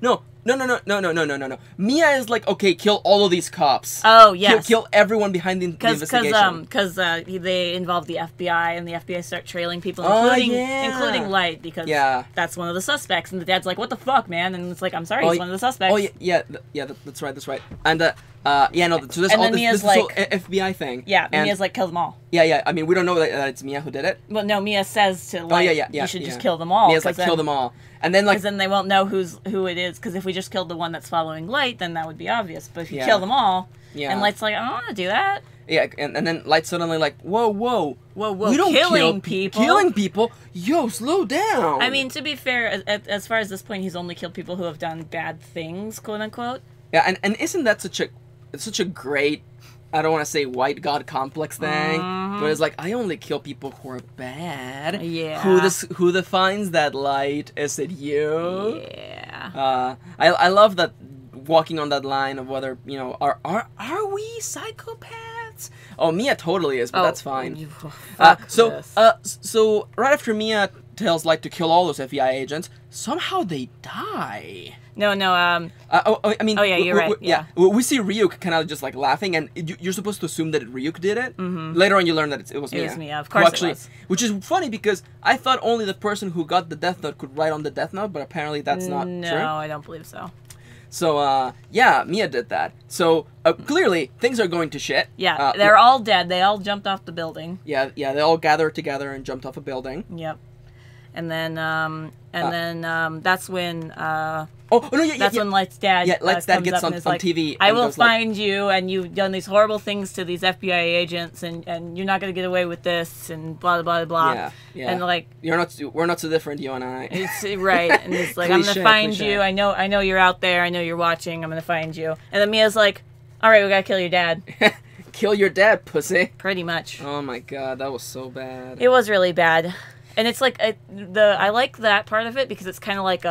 Mia is like, okay, kill all of these cops. Oh, yes. Kill everyone behind the investigation. Because they involve the FBI, and the FBI start trailing people, including Light, because that's one of the suspects. And the dad's like, what the fuck, man? And it's like, I'm sorry, he's one of the suspects. Oh, yeah, that's right. And, so this whole FBI thing. Yeah, and Mia's like, kill them all. Yeah, I mean, we don't know that it's Mia who did it. Well, no, Mia says to Light, you should just kill them all. Mia's like, kill them all. And then, because then they won't know who it is. Because if we just killed the one that's following Light, then that would be obvious. But if you kill them all, and Light's like, I don't want to do that. Yeah, and then Light's suddenly like, whoa, we don't killing people. Killing people? Yo, slow down. I mean, to be fair, as far as this point, he's only killed people who have done bad things, quote unquote. Yeah, and isn't that such a great, I don't want to say white god complex thing, but it's like, I only kill people who are bad. Yeah. Who defines that, Light? Is it you? Yeah. I love that, walking on that line of whether, are we psychopaths? Oh, Mia totally is, but that's fine. So right after Mia tells Light to kill all those FBI agents, somehow they die. No. I mean. Oh yeah, you're right. Yeah. We see Ryuk kind of just like laughing, and you're supposed to assume that Ryuk did it. Mm-hmm. Later on, you learn that it was Mia. It was Mia, of course. It was. Which is funny because I thought only the person who got the Death Note could write on the Death Note, but apparently that's not true. No, I don't believe so. So Mia did that. So clearly things are going to shit. Yeah, they're all dead. They all jumped off the building. Yeah, they all gathered together and jumped off a building. Yep. And then that's when that's when Light's dad Light's dad gets on like, TV. I will find you, and you've done these horrible things to these FBI agents, and you're not gonna get away with this, and blah blah blah. Yeah. And like, we're not so different, you and I. It's right, and it's like, I'm gonna find you. I know you're out there. I know you're watching. I'm gonna find you. And then Mia's like, all right, we gotta kill your dad. Kill your dad, pussy. Pretty much. Oh my god, that was so bad. It was really bad. And it's like I like that part of it because it's kind of like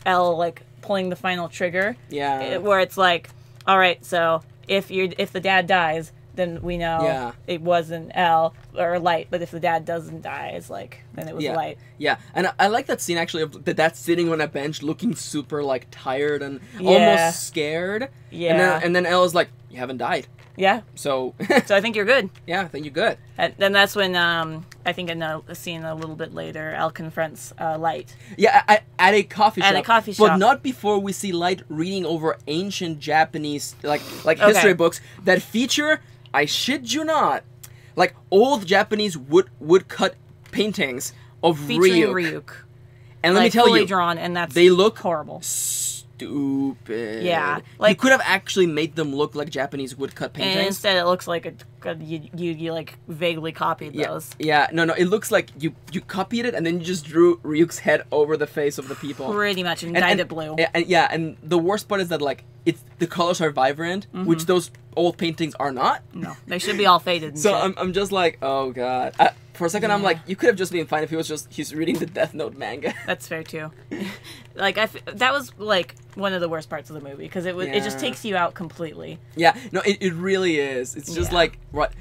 L pulling the final trigger. Yeah. Where it's like, all right, so if the dad dies, then we know it wasn't L or Light. But if the dad doesn't die, it's like then it was Light. Yeah, and I like that scene actually of the dad sitting on a bench, looking super like tired and almost scared. Yeah. And then L is like, you haven't died. Yeah. So I think you're good. Yeah, I think you're good. And then that's when I think in a scene a little bit later, L confronts Light. Yeah, at a coffee shop. At a coffee shop. But not before we see Light reading over ancient Japanese like history books that feature, I shit you not, like old Japanese woodcut paintings of Ryuk. And let me tell you, drawn, and they look horrible. Stupid. Yeah, you could have actually made them look like Japanese woodcut paintings. And instead, it looks like you like vaguely copied those. Yeah, no, it looks like you copied it and then you just drew Ryuk's head over the face of the people. Pretty much, and dyed it blue. And the worst part is that like the colors are vibrant, which those old paintings are not. No, they should be all faded. So I'm just like, oh god. For a second, I'm like, you could have just been fine if he was he's reading the Death Note manga. That's fair too. Like that was like one of the worst parts of the movie because it just takes you out completely. Yeah, no, it really is. It's just like what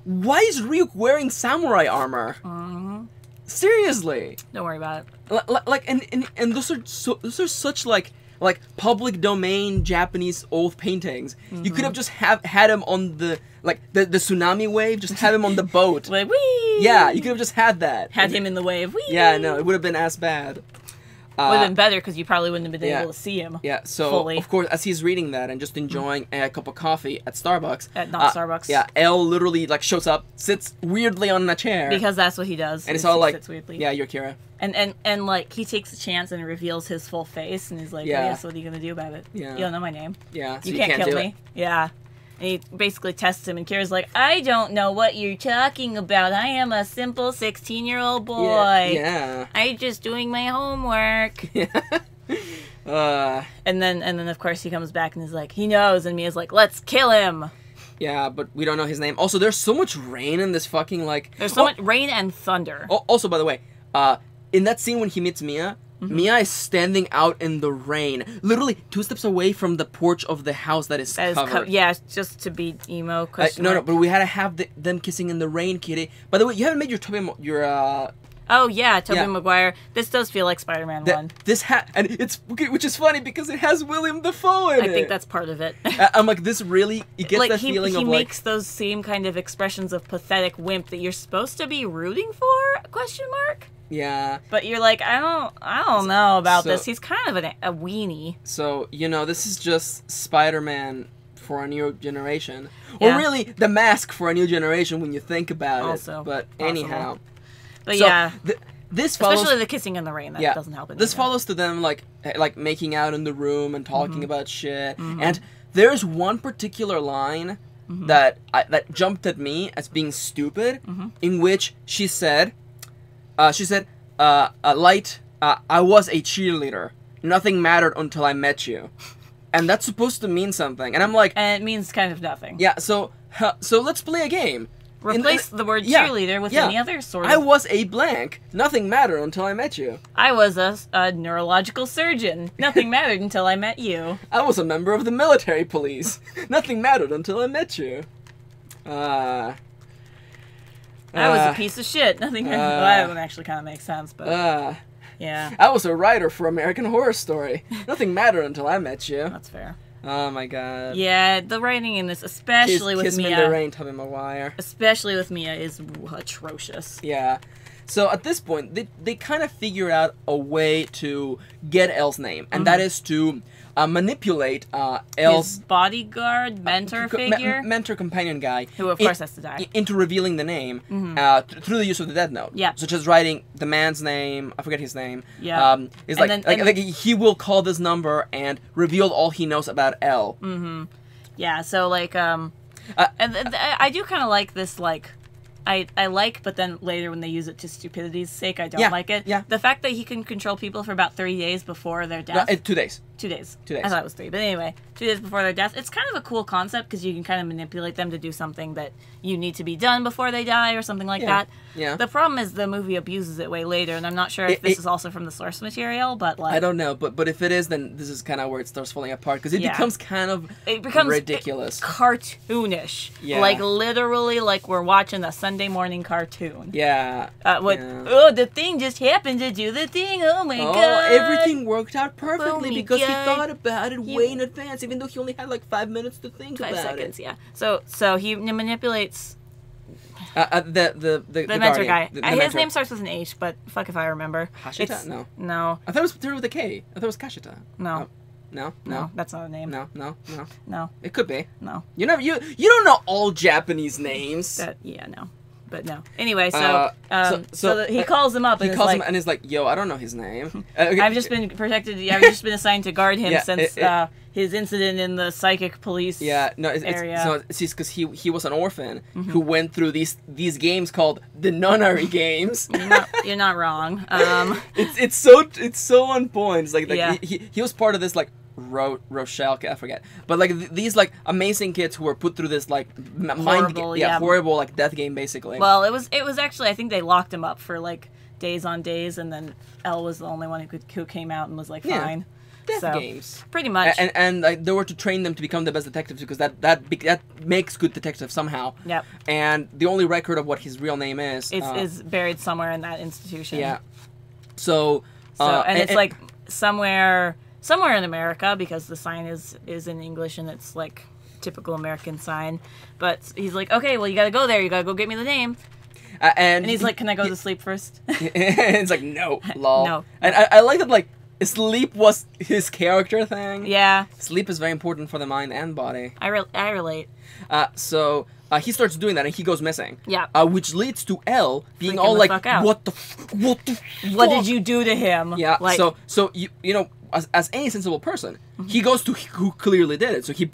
why is Ryuk wearing samurai armor? Seriously. Don't worry about it. Like and those are such like public domain Japanese old paintings. You could have just had him on the the tsunami wave. Just have him on the boat. Like, wee! Yeah, you could have just had that. Had him in the wave. Wee! Yeah, no, it would have been as bad. Would have been better because you probably wouldn't have been able to see him. Yeah, so fully. Of course, as he's reading that and just enjoying a cup of coffee at Starbucks. Starbucks. Yeah, Elle literally like shows up, sits weirdly on a chair. Because that's what he does. And it's all like, sits weirdly. yeah, you're Kira. And like he takes a chance and reveals his full face and he's like, oh, yes, what are you gonna do about it? Yeah. You don't know my name. Yeah, so you can't kill me. Yeah. And he basically tests him, and Kira's like, I don't know what you're talking about. I am a simple 16-year-old boy. Yeah. I'm just doing my homework. And then of course he comes back and is like, he knows, and Mia's like, let's kill him. Yeah, but we don't know his name. Also, there's so much rain in this fucking like. There's so much rain and thunder. Also, by the way, in that scene when he meets Mia. Mia is standing out in the rain, literally 2 steps away from the porch of the house that is covered. Yeah, just to be emo. No, but we had to have them kissing in the rain, Kitty. By the way, you haven't made Oh yeah, Tobey Maguire. This does feel like Spider-Man 1. And it's which is funny because it has William Dafoe in it. I think that's part of it. I'm like, this really, you get that feeling of like... He makes those same kind of expressions of pathetic wimp that you're supposed to be rooting for? Question mark? Yeah. But you're like, I don't know about this. He's kind of a weenie. So, this is just Spider-Man for a new generation. Yeah. Or really, the mask for a new generation when you think about also, it. But possible. anyhow. But so, yeah. This follows... Especially the kissing in the rain. That doesn't help it. This follows to them, like making out in the room and talking about shit. And there's one particular line that jumped at me as being stupid, in which she said... I was a cheerleader. Nothing mattered until I met you. And that's supposed to mean something. And I'm like... And it means kind of nothing. Yeah, so let's play a game. Replace the word cheerleader with any other sort of... I was a blank. Nothing mattered until I met you. I was a neurological surgeon. Nothing mattered until I met you. I was a member of the military police. Nothing mattered until I met you. I was a piece of shit. Nothing. Well, that one actually kind of makes sense, but yeah. I was a writer for American Horror Story. Nothing mattered until I met you. That's fair. Oh my god. Yeah, the writing in this, especially with Kiss Mia. Me in the Rain, Tobey Maguire. Especially with Mia, is atrocious. Yeah. So at this point, they kind of figure out a way to get Elle's name, and that is to manipulate Elle's... His bodyguard, mentor figure? Mentor companion guy. Who, of course, has to die. Into revealing the name through the use of the Death Note. Yeah. Such as writing the man's name, I forget his name. Yeah. It's like he will call this number and reveal all he knows about Elle. Mm-hmm. Yeah, so, like, and I do kind of like this, like... I like, but then later when they use it to stupidity's sake, I don't like it. Yeah. The fact that he can control people for about 3 days before their death. No, 2 days. 2 days. 2 days. I thought it was 3, but anyway, 2 days before their death. It's kind of a cool concept because you can kind of manipulate them to do something that you need to be done before they die or something like that. Yeah. The problem is the movie abuses it way later, and I'm not sure if this is also from the source material, but like... I don't know, but if it is, then this is kind of where it starts falling apart because it becomes kind of ridiculous. Cartoonish. Yeah. Like literally like we're watching a Sunday morning cartoon. Yeah. Oh, the thing just happened to do the thing. Oh my god. Everything worked out perfectly because he thought about it way in advance, even though he only had like 5 minutes to think about it. 5 seconds, yeah. So he manipulates the mentor guy. His name starts with an H, but fuck if I remember. Hashita? No. I thought it was through with a K. I thought it was Kashita. No. No, that's not a name. No. It could be. No. You don't know all Japanese names. No. But no. Anyway, so he calls him up and he's like, "Yo, I don't know his name. I've just been protected. I've just been assigned to guard him since his incident in the psychic police area. It's because he was an orphan who went through these games called the nunnery games. You're not wrong. It's so on point. It's like he was part of this like Rochelle, I forget, but like these like amazing kids who were put through this like horrible like death game basically. Well, it was actually, I think they locked him up for like days on days, and then Elle was the only one who came out and was like fine. Death games, pretty much, and like, they were to train them to become the best detectives because that makes good detectives somehow. Yep. And the only record of what his real name is buried somewhere in that institution. Yeah. So it's like somewhere in America because the sign is in English and it's like typical American sign. But he's like, okay, well you gotta go there. You gotta go get me the name. And he's like, can I go to sleep first? It's like, no, lol. No. And I like that, like, sleep was his character thing. Yeah. Sleep is very important for the mind and body. I relate. So he starts doing that, and he goes missing. Yeah. Which leads to Elle being Freaking all the like, fuck out. "What the fuck? What did you do to him?" Yeah. Like, So you know, as any sensible person, he goes to who clearly did it. So he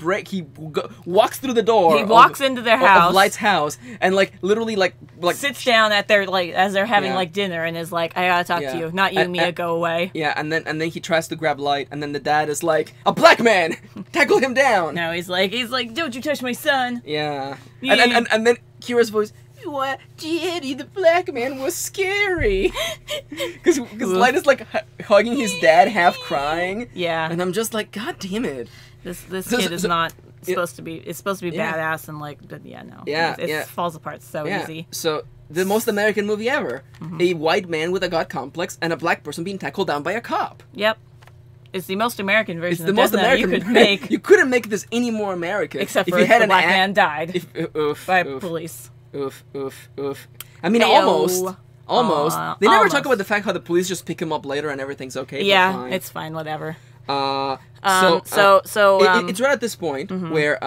walks through the door. he walks into their house. Of Light's house, and like literally like sits down at their as they're having like dinner, and is like, "I gotta talk to you, not you, Mia, go away." Yeah, and then he tries to grab Light, and then the dad is like, "A black man, tackle him down." No, he's like, "Don't you touch my son." Yeah, and then Kira's voice. What, Daddy? The black man was scary. Because Light is like hugging his dad, half crying. Yeah, and I'm just like, God damn it! This kid is not supposed to be. It's supposed to be badass and like, but no. Yeah, it falls apart so easy. So the most American movie ever: a white man with a god complex and a black person being tackled down by a cop. Yep. It's the most American version. It's the most American you could make. You couldn't make this any more American. Except for if the black man died by oof. police. Oof. I mean, almost. They never talk about the fact how the police just pick him up later and everything's okay. Yeah, fine. it's fine, whatever. It's right at this point where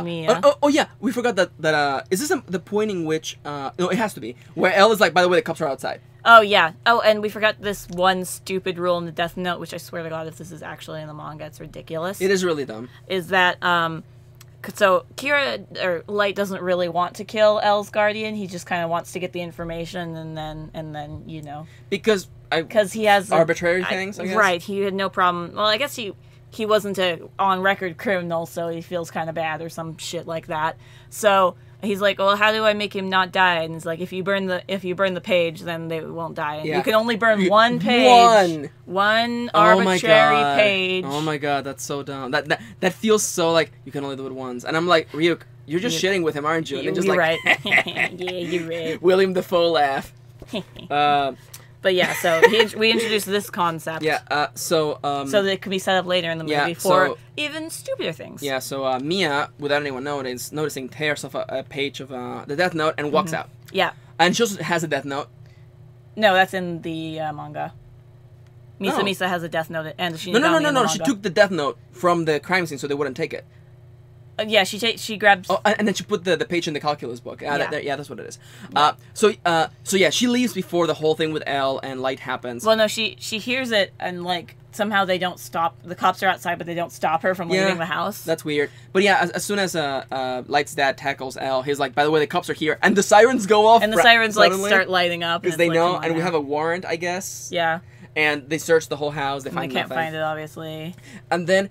Mia. Oh yeah, we forgot that is this the point in which no, it has to be where Elle is like, by the way, the cops are outside. Oh yeah. Oh, and we forgot this one stupid rule in the Death Note, which I swear to God, if this is actually in the manga, it's ridiculous. It is really dumb. Is that so Kira or Light doesn't really want to kill Elle's guardian. He just kind of wants to get the information and then you know, because he has arbitrary things. I guess. Right. He had no problem. Well, I guess he wasn't a on record criminal, so he feels kind of bad or some shit like that. So he's like, well, how do I make him not die? And he's like, if you burn the page, then they won't die. And you can only burn one page. One arbitrary page. Oh my god, that's so dumb. That feels so like you can only do it once. And I'm like, Ryuk, you're just shitting with him, aren't you? And You're right. Yeah, you're right. William Dafoe laugh. But yeah, so we introduced this concept. Yeah, so that it could be set up later in the movie for even stupider things. Yeah, so Mia, without anyone noticing, tears off a page of the Death Note and walks out. Yeah. And she also has a Death Note. No, that's in the manga. Misa has a Death Note, and she No. She took the Death Note from the crime scene, so they wouldn't take it. Yeah, she grabs. Oh, and then she put the page in the calculus book. Yeah, that's what it is. Yeah. So she leaves before the whole thing with Elle and Light happens. Well, no, she hears it, and like somehow they don't stop. The cops are outside, but they don't stop her from leaving the house. That's weird. But yeah, as soon as Light's dad tackles Elle, he's like, "By the way, the cops are here," and the sirens go off. And the sirens like start lighting up because they know, and we have a warrant, I guess. Yeah. And they search the whole house. They can't find it, obviously. And then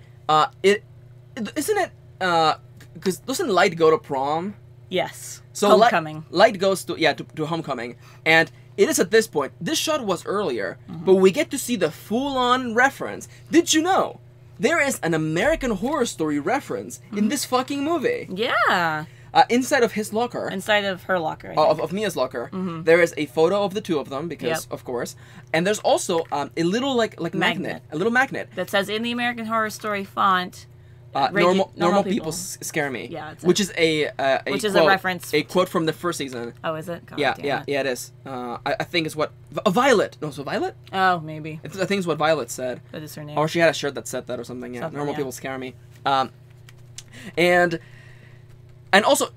isn't it because doesn't Light go to prom? Yes. So Homecoming. Light goes to Homecoming, and it is at this point. This shot was earlier, but we get to see the full-on reference. Did you know there is an American Horror Story reference in this fucking movie? Yeah. Inside of his locker. Inside of her locker. Of Mia's locker. There is a photo of the two of them because, of course, and there's also a little like magnet, a little magnet that says in the American Horror Story font. Normal people scare me. Yeah, which is a reference. A quote from the first season. Oh, is it? God, yeah, it is. I think it's what Violet. No, so Violet. Oh, maybe. I think it's what Violet said. That is her name. Or she had a shirt that said that or something. Yeah, normal people scare me. And also,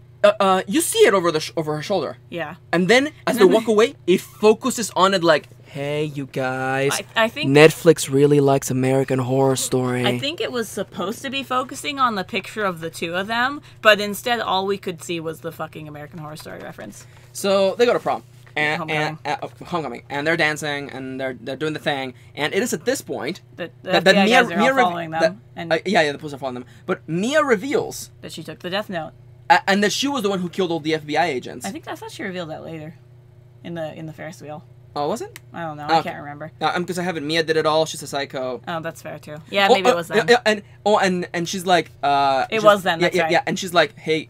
you see it over her shoulder. Yeah. And then as they walk away, it focuses on it like, hey, you guys, I think Netflix really likes American Horror Story. I think it was supposed to be focusing on the picture of the two of them, but instead all we could see was the fucking American Horror Story reference. So they go to prom. Homecoming. And they're dancing, and they're doing the thing. And it is at this point that Mia are following them. The police are following them. But Mia reveals that she took the Death Note. And that she was the one who killed all the FBI agents. I thought she revealed that later. In the Ferris wheel. Oh, was it? I don't know. I can't remember. Because I haven't. Mia did it all. She's a psycho. Oh, that's fair too. Yeah, maybe it was them. And she's like. It was them. That's right. Yeah, and she's like, "Hey,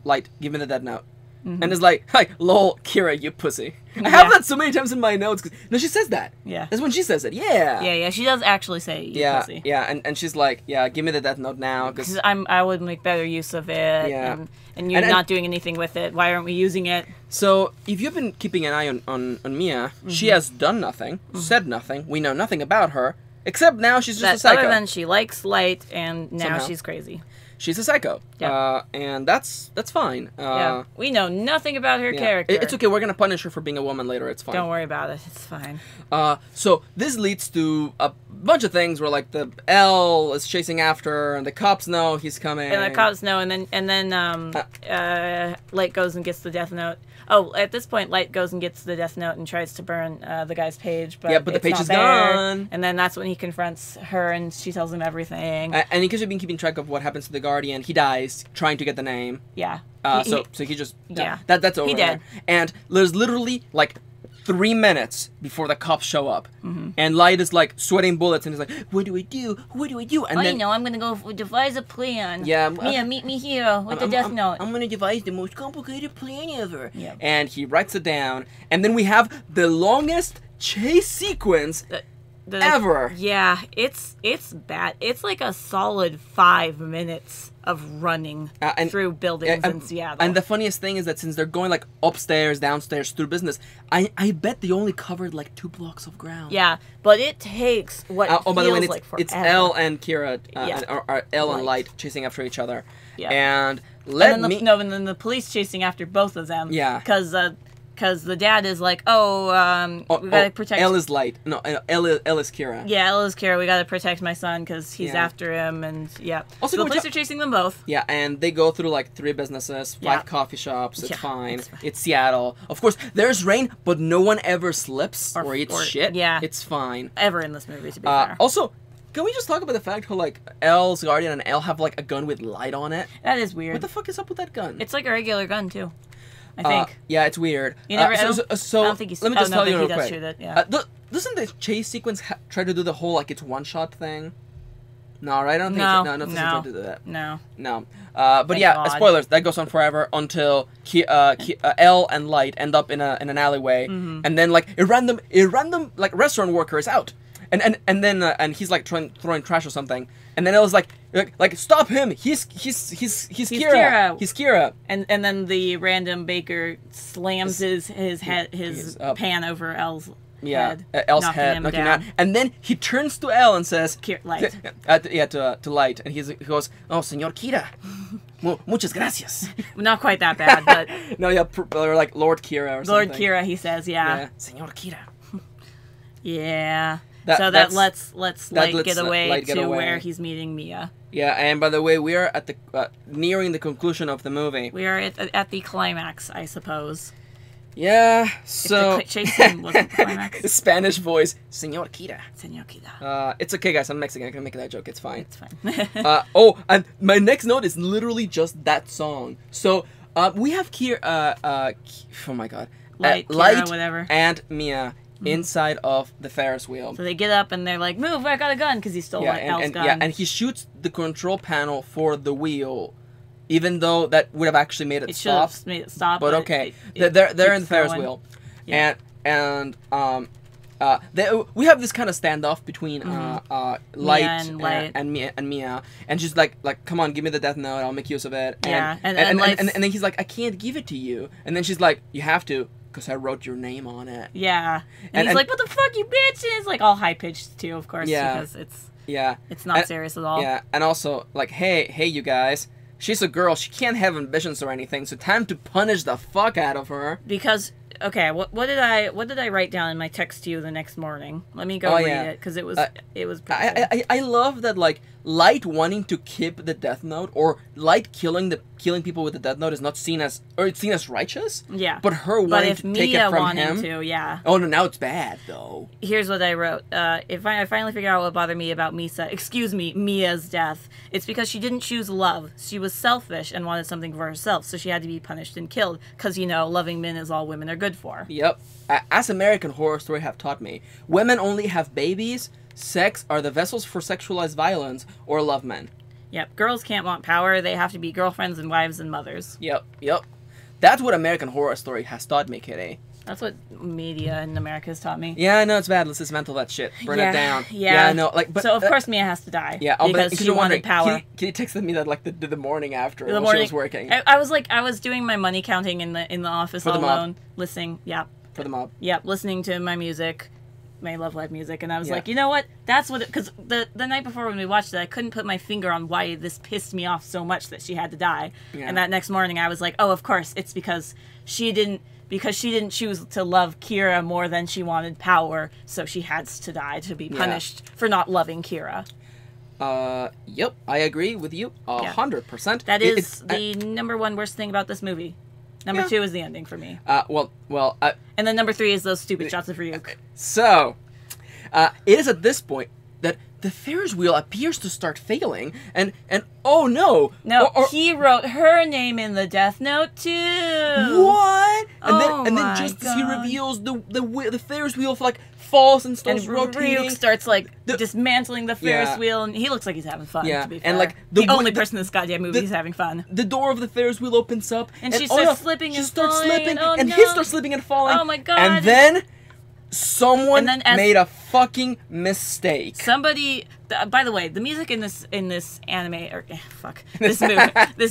Light, give me the Death Note." And it's like, "Hi, lol, Kira, you pussy." I have that so many times in my notes. No, she says that. Yeah. That's when she says it. Yeah. Yeah. She does actually say you pussy. Yeah, and she's like, "Yeah, give me the Death Note now." Because I would make better use of it. Yeah. And you're not doing anything with it. Why aren't we using it? So, if you've been keeping an eye on Mia, she has done nothing, said nothing, we know nothing about her, except now she's just a psycho. Other than she likes light, and now Somehow. she's crazy. She's a psycho. Yeah. And that's fine. Yeah. We know nothing about her character. It's okay, we're gonna punish her for being a woman later, it's fine. Don't worry about it, it's fine. So, this leads to a bunch of things where, like, the L is chasing after her, and the cops know he's coming. And the cops know, and then Light goes and gets the death note. Oh, at this point, Light goes and gets the death note and tries to burn the guy's page, but the it's page not is there. gone. And then that's when he confronts her, and she tells him everything. And because we've been keeping track of what happens to the Guardian, he dies trying to get the name. Yeah. So he just... Yeah. That's over He dead. there. And there's literally, like, 3 minutes before the cops show up. And Light is, like, sweating bullets, and he's like, what do I do? What do I do? And then... I'm gonna go devise a plan. Yeah. Mia, meet me here with the death note. I'm gonna devise the most complicated plan ever. Yeah. And he writes it down, and then we have the longest chase sequence ever. Yeah, it's bad. It's like a solid 5 minutes of running through buildings in Seattle. And the funniest thing is that since they're going, like, upstairs, downstairs, through business, I bet they only covered, like, 2 blocks of ground. Yeah, but it takes what feels by the way, like forever. it's Elle and Kira, or Elle and Light chasing after each other. Yeah. And then the police chasing after both of them. Yeah. Because the dad is like, we gotta protect... Elle is Light. No, Elle is Kira. Yeah, Elle is Kira. We gotta protect my son because he's after him, and Also, so the police are chasing them both. Yeah, and they go through, like, 3 businesses, 5 coffee shops. It's fine. It's Seattle. Of course, there's rain, but no one ever slips or eats shit. Yeah. It's fine. Ever in this movie, to be fair. Also, can we just talk about the fact how, like, Elle's Guardian and Elle have, like, a gun with light on it? That is weird. What the fuck is up with that gun? It's like a regular gun, too. I think. Yeah, it's weird. You never, I don't think he's... Let me just tell you real quick. Shoot it, yeah. Doesn't the chase sequence try to do the whole, like, it's one-shot thing? No, right? I don't think no, so. No, doesn't try to do that. No. But Thank yeah, God. Spoilers. That goes on forever until Elle and Light end up in an alleyway, and then, like, a random like restaurant worker is out, and then he's like throwing trash or something, and then Elle's like stop him! He's Kira. He's Kira. And then the random baker slams his pan over Elle's head. Elle's head, knocking him out. And then he turns to Elle and says, Light. To Light, and he goes, "Oh, Señor Kira, muchas gracias." Not quite that bad, but no, yeah, or like Lord Kira or something. Lord Kira, he says, yeah. Señor Kira. Yeah. That lets Light get away to where he's meeting Mia. Yeah, and by the way, we are at the nearing the conclusion of the movie. We are at the climax, I suppose. Yeah, so... If the chase scene wasn't the climax. Spanish voice, Señor Kira. Señor Kira. It's okay, guys, I'm Mexican, I can make that joke, it's fine. It's fine. And my next note is literally just that song. So, we have Kira, oh my god. Light, Kira, whatever. And Mia inside of the Ferris wheel. So they get up and they're like, "Move! I got a gun!" Because he stole Elle's gun. Yeah, and he shoots the control panel for the wheel, even though that would have actually made it stop. It made it stop. But okay, they're in the Ferris wheel, and we have this kind of standoff between Light and Mia, and she's like, come on, give me the death note, I'll make use of it. And then he's like, I can't give it to you, and then she's like, you have to. Because I wrote your name on it. Yeah. And he's like, what the fuck, you bitch? And it's like all high-pitched, too, of course. Yeah. Because it's not serious at all. Yeah. And also, like, hey, you guys. She's a girl. She can't have ambitions or anything. So time to punish the fuck out of her. Because, okay, what did I write down in my text to you the next morning? Let me go read it. Because it was I love that, like, Light wanting to keep the death note, or Light killing people with the death note is not seen as, or it's seen as righteous. Yeah. But her wanting to take it from him. Oh no, now it's bad though. Here's what I wrote. If I finally figure out what bothered me about Mia's death, it's because she didn't choose love. She was selfish and wanted something for herself, so she had to be punished and killed. Because loving men is all women are good for. Yep. As American Horror Story have taught me, women only have babies. Sex are the vessels for sexualized violence or love men. Yep. Girls can't want power. They have to be girlfriends and wives and mothers. Yep. That's what American Horror Story has taught me, Kitty. That's what media in America has taught me. Yeah, I know it's bad. Let's dismantle that shit. Burn it down. Yeah, I know. Like, but so of course Mia has to die. Yeah, because she wanted power. Kitty texted me that like the morning after the while morning, she was working. I was doing my money counting in the office all alone, listening. Yeah. For the mob. Yeah, listening to my music, my Love Live music, and I was like, you know what? That's what. Because the night before when we watched it, I couldn't put my finger on why this pissed me off so much that she had to die. Yeah. And that next morning, I was like, oh, of course, it's because she didn't choose to love Kira more than she wanted power, so she has to die to be punished for not loving Kira. Yep, I agree with you 100%. That is the number one worst thing about this movie. Number 2 is the ending for me. And then number 3 is those stupid shots of Ryuk. So, it is at this point that the Ferris wheel appears to start failing, and oh no! No, he wrote her name in the Death Note too. What? And then just as he reveals the Ferris wheel like falls and starts rotating. Ryuk starts like dismantling the Ferris wheel, and he looks like he's having fun. Yeah, to be fair. and like the only person in this goddamn movie is having fun. The door of the Ferris wheel opens up, and she starts slipping and falling. And he starts slipping and falling. Oh my god! And then someone made a fucking mistake. Somebody. By the way, the music in this anime this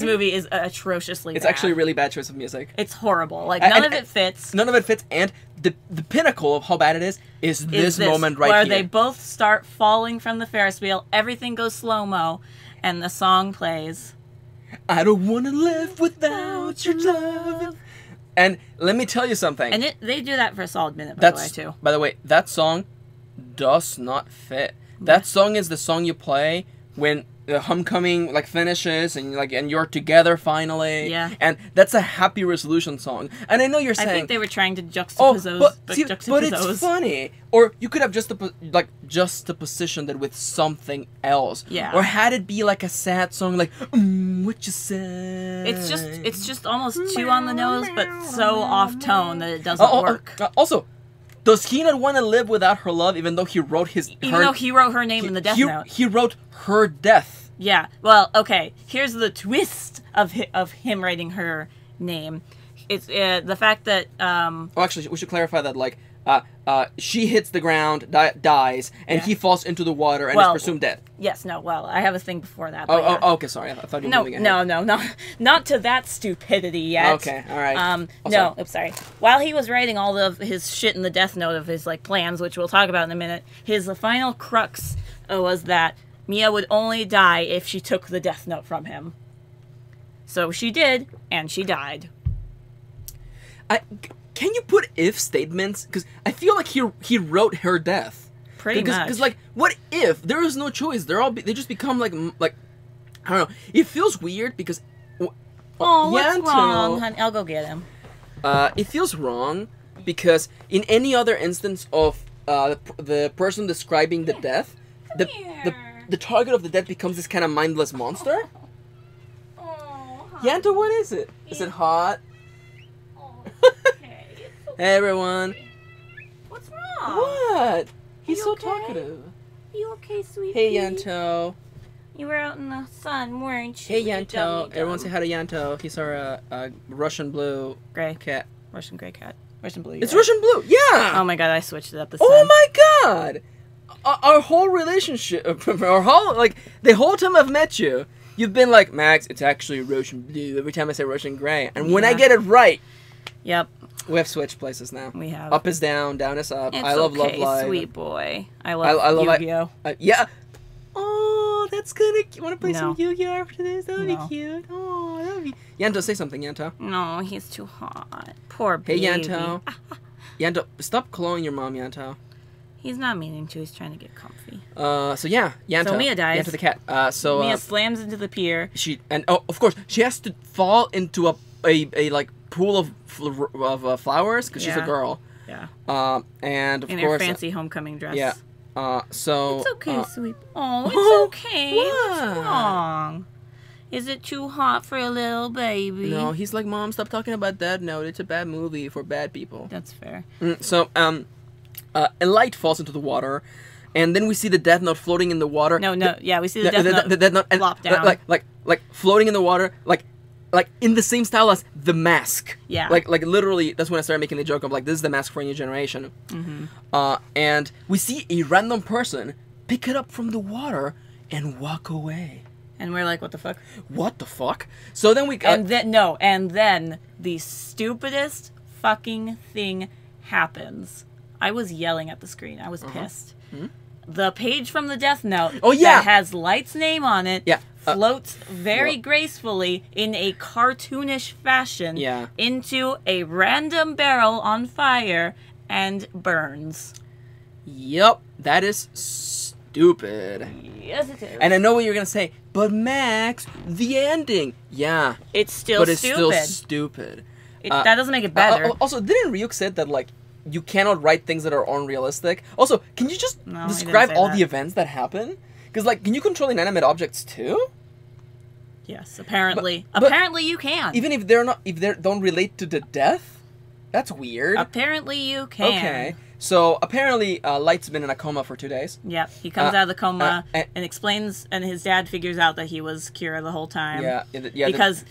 movie is atrociously bad. It's actually a really bad choice of music. It's horrible. Like none of it fits. None of it fits, and the pinnacle of how bad it is this moment right where here. They both start falling from the Ferris wheel. Everything goes slow-mo, and the song plays. I don't want to live without your love. And let me tell you something. And they do that for a solid minute, by the way, too. By the way, that song does not fit. That song is the song you play when the homecoming like finishes and you're together finally. Yeah. And that's a happy resolution song. And I know you're saying I think they were trying to juxtapose but it's funny. Or you could have juxtapositioned it with something else. Yeah. Or had it be like a sad song like what you said. It's just almost too on the nose but so off tone that it doesn't work. Also, does he not want to live without her love, even though he wrote her name in the Death Note? He wrote her death. Yeah. Well, okay. Here's the twist of him writing her name. It's the fact that. Actually, we should clarify that. Like, she hits the ground, dies, and he falls into the water and is presumed dead. Yes. No. Well, I have a thing before that. Okay. Sorry, I thought you were moving ahead. No, not to that stupidity yet. Okay. All right. No. I'm sorry. While he was writing all of his shit in the Death Note of his like plans, which we'll talk about in a minute, his final crux was that Mia would only die if she took the Death Note from him. So she did, and she died. Can you put if statements? Because I feel like he wrote her death. Pretty much. Because like, what if there is no choice? They just become like I don't know. It feels weird because. What's wrong, honey? I'll go get him. It feels wrong because in any other instance of the person describing the death, the target of the death becomes this kind of mindless monster. Yanto, what is it? Is it hot? Okay. Hey everyone. What's wrong? What? He's so talkative. You okay, sweetie? Hey Yanto. You were out in the sun, weren't you? Hey Yanto. Everyone say hi to Yanto. He's our Russian blue gray cat. Russian gray cat. Russian blue. It's Russian blue. Yeah. Oh my god, I switched it up this time. Oh my god. Our whole relationship, the whole time I've met you, you've been like, Max, it's actually Russian blue every time I say Russian gray. And when I get it right, yep. We have switched places now. We have. Up is down, down is up. It's I love okay, Love Live. Sweet boy. I love Yu-Gi-Oh. Yeah. Oh, that's gonna. You want to play some Yu-Gi-Oh after this? That would be cute. Oh, that would be. Yanto, say something, Yanto. No, he's too hot. Poor baby. Hey, Yanto. Yanto, stop calling your mom, Yanto. He's not meaning to. He's trying to get comfy. So yeah, Yanto. So Mia dies. Yanto the cat. Mia slams into the pier. Of course, she has to fall into a like pool of flowers because she's a girl. Yeah. And of course. In her fancy homecoming dress. Yeah. So. It's okay, sweet. Oh, it's okay. What? What's wrong? Is it too hot for a little baby? No, he's like, Mom, stop talking about Death Note. It's a bad movie for bad people. That's fair. A light falls into the water, and then we see the Death Note floating in the water. Yeah, we see the Death Note flop down. like floating in the water, like like in the same style as The Mask. Yeah. Like literally, that's when I started making the joke of like, this is The Mask for a new generation. And we see a random person pick it up from the water and walk away. And we're like, what the fuck? What the fuck? So then we and then the stupidest fucking thing happens. I was yelling at the screen. I was pissed. The page from the Death Note that has Light's name on it floats very gracefully in a cartoonish fashion into a random barrel on fire and burns. Yep, that is stupid. Yes, it is. And I know what you're gonna say, but Max, the ending. Yeah. It's still stupid. Still stupid. That doesn't make it better. Also, didn't Ryuk say that, like, you cannot write things that are unrealistic? Also, can you just describe all the events that happen? Because, like, can you control inanimate objects too? Yes, apparently. Apparently you can. Even if they don't relate to the death? That's weird. Apparently you can. Okay. So, apparently, Light's been in a coma for 2 days. Yep, he comes out of the coma and explains, and his dad figures out that he was Kira the whole time. Yeah. Because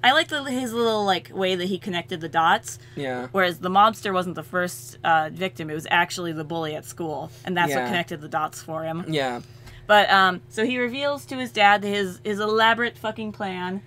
I like his little, like, way that he connected the dots. Yeah. Whereas the mobster wasn't the first victim, it was actually the bully at school. And that's what connected the dots for him. Yeah. But, so he reveals to his dad his elaborate fucking plan.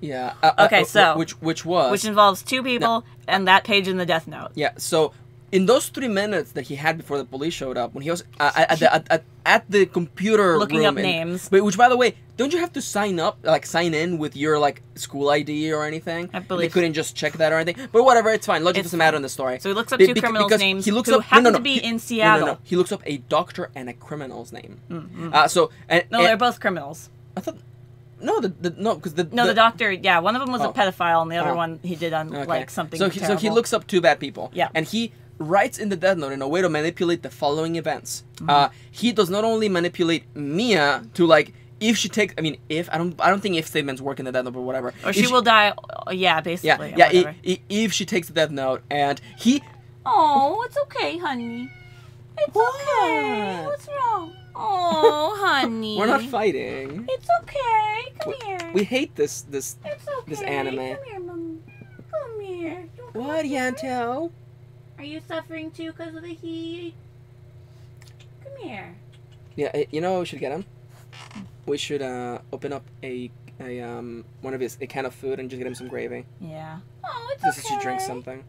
Yeah. Okay, so... Which involves 2 people and that page in the Death Note. Yeah, so... In those 3 minutes that he had before the police showed up, when he was at the computer looking room up names, which, by the way, don't you have to sign in with your, like, school ID or anything? I believe they couldn't just check that or anything. But whatever, it's fine. Logic doesn't matter in the story. So he looks up 2 criminals' names he looks who up, happen to be in Seattle. No. He looks up a doctor and a criminal's name. They're both criminals. I thought. No, because the doctor. Yeah, one of them was a pedophile, and the other one he did on like something. So he looks up 2 bad people. Yeah, and he writes in the Death Note in a way to manipulate the following events. He does not only manipulate Mia to, like, if she takes, I don't think if statements work in the Death Note, but whatever. Or she will die. Yeah, basically. Yeah. If she takes the Death Note and he. Oh, it's okay, honey. It's okay. What's wrong? Oh, honey. We're not fighting. It's okay. Come here. We hate this it's okay. this anime. Come here, Mom. Come here. What, Yanto? Are you suffering too because of the heat? Come here. Yeah, you know what we should get him? We should open up a can of food and just get him some gravy. Yeah. Oh, it's just okay. Just to drink something.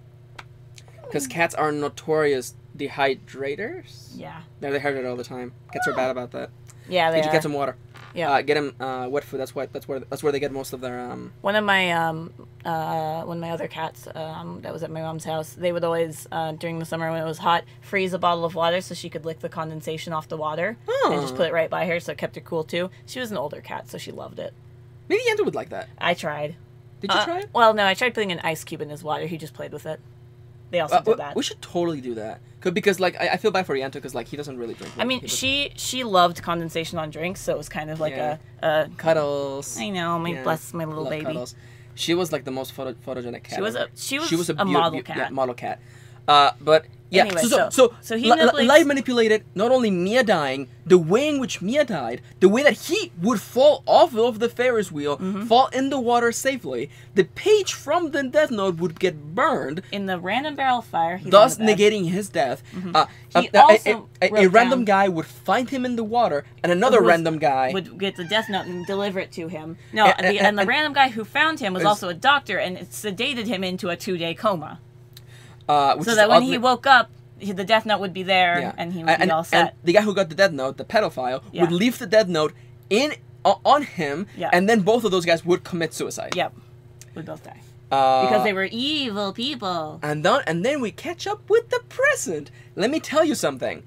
Because cats are notorious dehydrators. Yeah. They're dehydrated all the time. Cats are bad about that. Yeah, they are. Get some water. Yeah. Get them wet food. That's where they get most of their One of my other cats that was at my mom's house, they would always during the summer when it was hot freeze a bottle of water so she could lick the condensation off the water and just put it right by her, so it kept her cool too. She was an older cat, so she loved it. Maybe Yenta would like that. I tried. Did you try it? Well, no, I tried putting an ice cube in his water. He just played with it. They also did that. We should totally do that. Because, like, I feel bad for Yanto because, like, he doesn't really drink. I mean, she loved condensation on drinks, so it was kind of like a cuddles. I know, bless my little baby. Cuddles. She was, like, the most photogenic cat. She was a model cat. Yeah, model cat. But yeah, anyway, so he Light manipulated not only Mia dying, the way in which Mia died, the way that he would fall off of the Ferris wheel, fall in the water safely. The page from the Death Note would get burned in the random barrel fire, thus negating his death. A random guy would find him in the water, and another random guy would get the Death Note and deliver it to him. No, and the random guy who found him was also a doctor, and it sedated him into a 2-day coma. So that when he woke up, the Death Note would be there, and he would be all set. And the guy who got the Death Note, the pedophile, would leave the Death Note on him, and then both of those guys would commit suicide. Yep, would both die because they were evil people. And then we catch up with the present. Let me tell you something.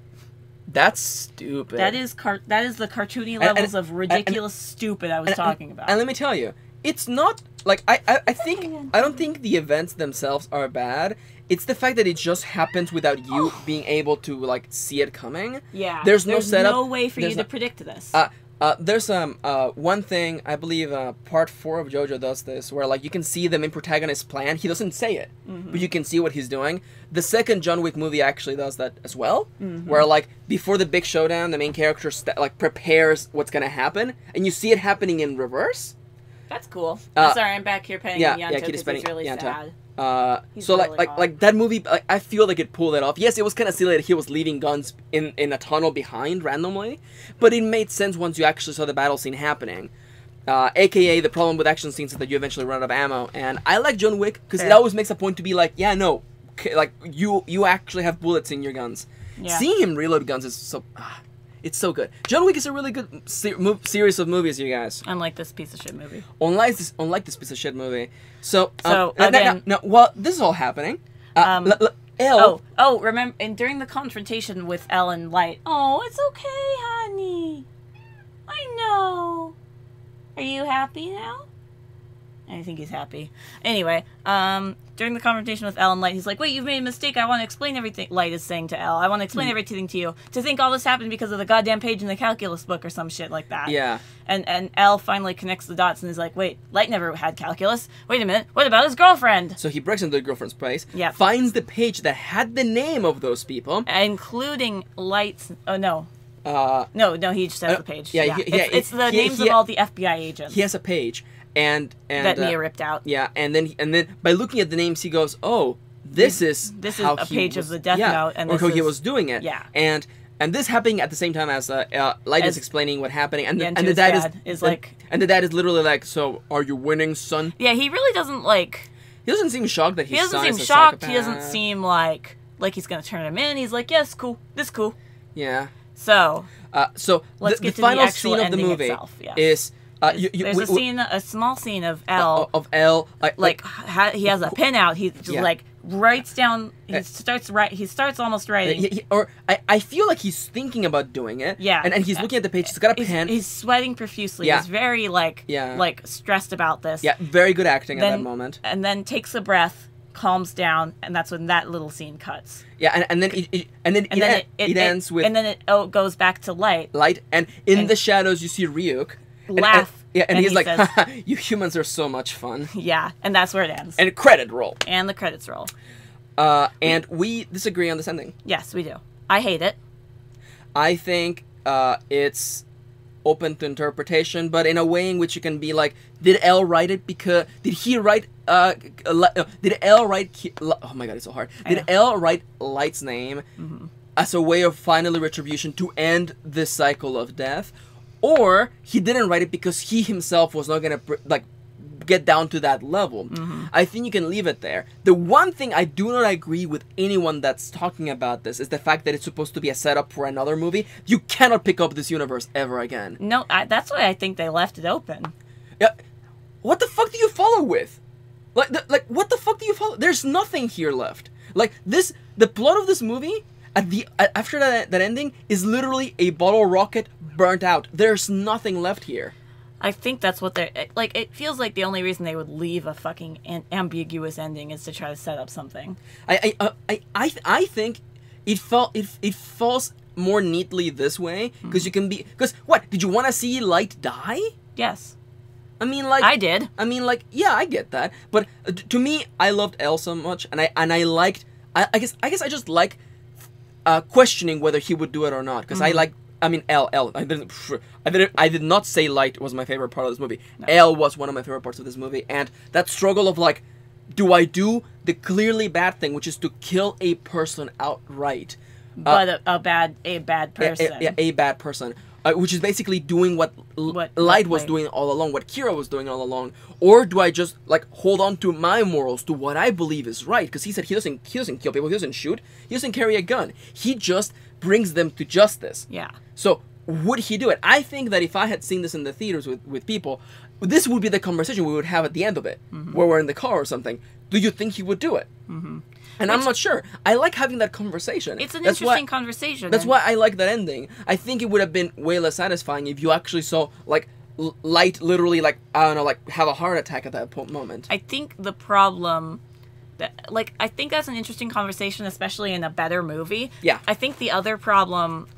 That's stupid. That is the cartoony levels of ridiculous stupid I was talking about. And let me tell you, it's not like I don't think the events themselves are bad. It's the fact that it just happens without you being able to, like, see it coming. Yeah. There's no setup. No way for you to predict this. There's one thing, I believe part 4 of JoJo does this, where, like, you can see the main protagonist's plan. He doesn't say it, but you can see what he's doing. The second John Wick movie actually does that as well, where, like, before the big showdown, the main character, prepares what's gonna happen, and you see it happening in reverse. That's cool. Sorry, I'm back here paying Yanto because he's really Yanto. sad. So like that movie, I feel like it pulled it off. Yes, it was kind of silly that he was leaving guns in a tunnel behind randomly, but it made sense once you actually saw the battle scene happening. AKA the problem with action scenes is that you eventually run out of ammo. And I like John Wick because it always makes a point to be like, yeah, no, like you actually have bullets in your guns. Yeah. Seeing him reload guns is so. It's so good. John Wick is a really good series of movies, you guys. Unlike this piece of shit movie. Unlike this piece of shit movie. So again, no, well, this is all happening. Elle. Remember, and during the confrontation with Elle and Light. Oh, it's okay, honey. I know. Are you happy now? I think he's happy. Anyway, during the confrontation with Elle and Light, he's like, wait, you've made a mistake. I want to explain everything. Light is saying to Elle, I want to explain everything to you. To think all this happened because of the goddamn page in the calculus book or some shit like that. Yeah. And Elle finally connects the dots and is like, wait, Light never had calculus. Wait a minute. What about his girlfriend? So he breaks into the girlfriend's place, finds the page that had the name of those people. Including Light's... Oh, no. No, he just has the page. Yeah. It's the names of all the FBI agents. He has a page. And that Mia ripped out. Yeah, and then by looking at the names, he goes, "Oh, this is how a page of the Death Note, and or how he was doing it." Yeah, and this happening at the same time as Light is explaining what happening, and the dad is like, and the dad is literally like, "So, are you winning, son?" Yeah, he really doesn't like. He doesn't seem shocked that he doesn't seem shocked. He doesn't seem like he's gonna turn him in. He's like, "Yes, cool. This cool." Yeah. So let's get to the final scene of the movie is. There's a small scene of Elle. He has a pin out. He just like writes down. He starts almost writing. I feel like he's thinking about doing it. Yeah. And he's looking at the page. He's got a pen. He's sweating profusely. Yeah. He's very like stressed about this. Yeah. Very good acting at that moment. And then takes a breath, calms down, and that's when that little scene cuts. Yeah. And then it ends with. And then it goes back to Light. And in the shadows you see Ryuk. Laugh. And he's like, says, you humans are so much fun. Yeah, and that's where it ends. And credit roll. And the credits roll. And we disagree on this ending. Yes, we do. I hate it. I think it's open to interpretation, but in a way in which you can be like, did Elle write it because... Did he write... did Elle write... Oh my god, it's so hard. Did Elle write Light's name as a way of finally retribution to end this cycle of death? Or he didn't write it because he himself was not going to get down to that level. I think you can leave it there. The one thing I do not agree with anyone that's talking about this is the fact that it's supposed to be a setup for another movie. You cannot pick up this universe ever again. No, that's why I think they left it open. Yeah, what the fuck do you follow with? Like what the fuck do you follow? There's nothing here left. Like this, the plot of this movie after that ending is literally a bottle rocket burnt out. There's nothing left here. I think that's what they're like. It feels like the only reason they would leave a fucking ambiguous ending is to try to set up something. I think it falls more neatly this way because you can be what did you want to see Light die? Yes. I mean, like I did. I mean, like yeah, I get that, but to me, I loved Elle so much, and I liked. I guess I just like questioning whether he would do it or not because I like. I mean, Elle. I did not say Light was my favorite part of this movie. No. Elle was one of my favorite parts of this movie, and that struggle of like, do I do the clearly bad thing, which is to kill a person outright, but a bad person, a bad person, which is basically doing what Light was doing all along, what Kira was doing all along, or do I just like hold on to my morals, to what I believe is right? Because he said he doesn't kill people, he doesn't shoot, he doesn't carry a gun, he just brings them to justice. Yeah. So would he do it? I think that if I had seen this in the theaters with people, this would be the conversation we would have at the end of it, where we're in the car or something. Do you think he would do it? And I'm not sure. I like having that conversation. It's an interesting conversation. That's why I like that ending. I think it would have been way less satisfying if you actually saw like Light literally like I don't know like have a heart attack at that moment. I think the problem. I think that's an interesting conversation, especially in a better movie. Yeah. I think the other problem,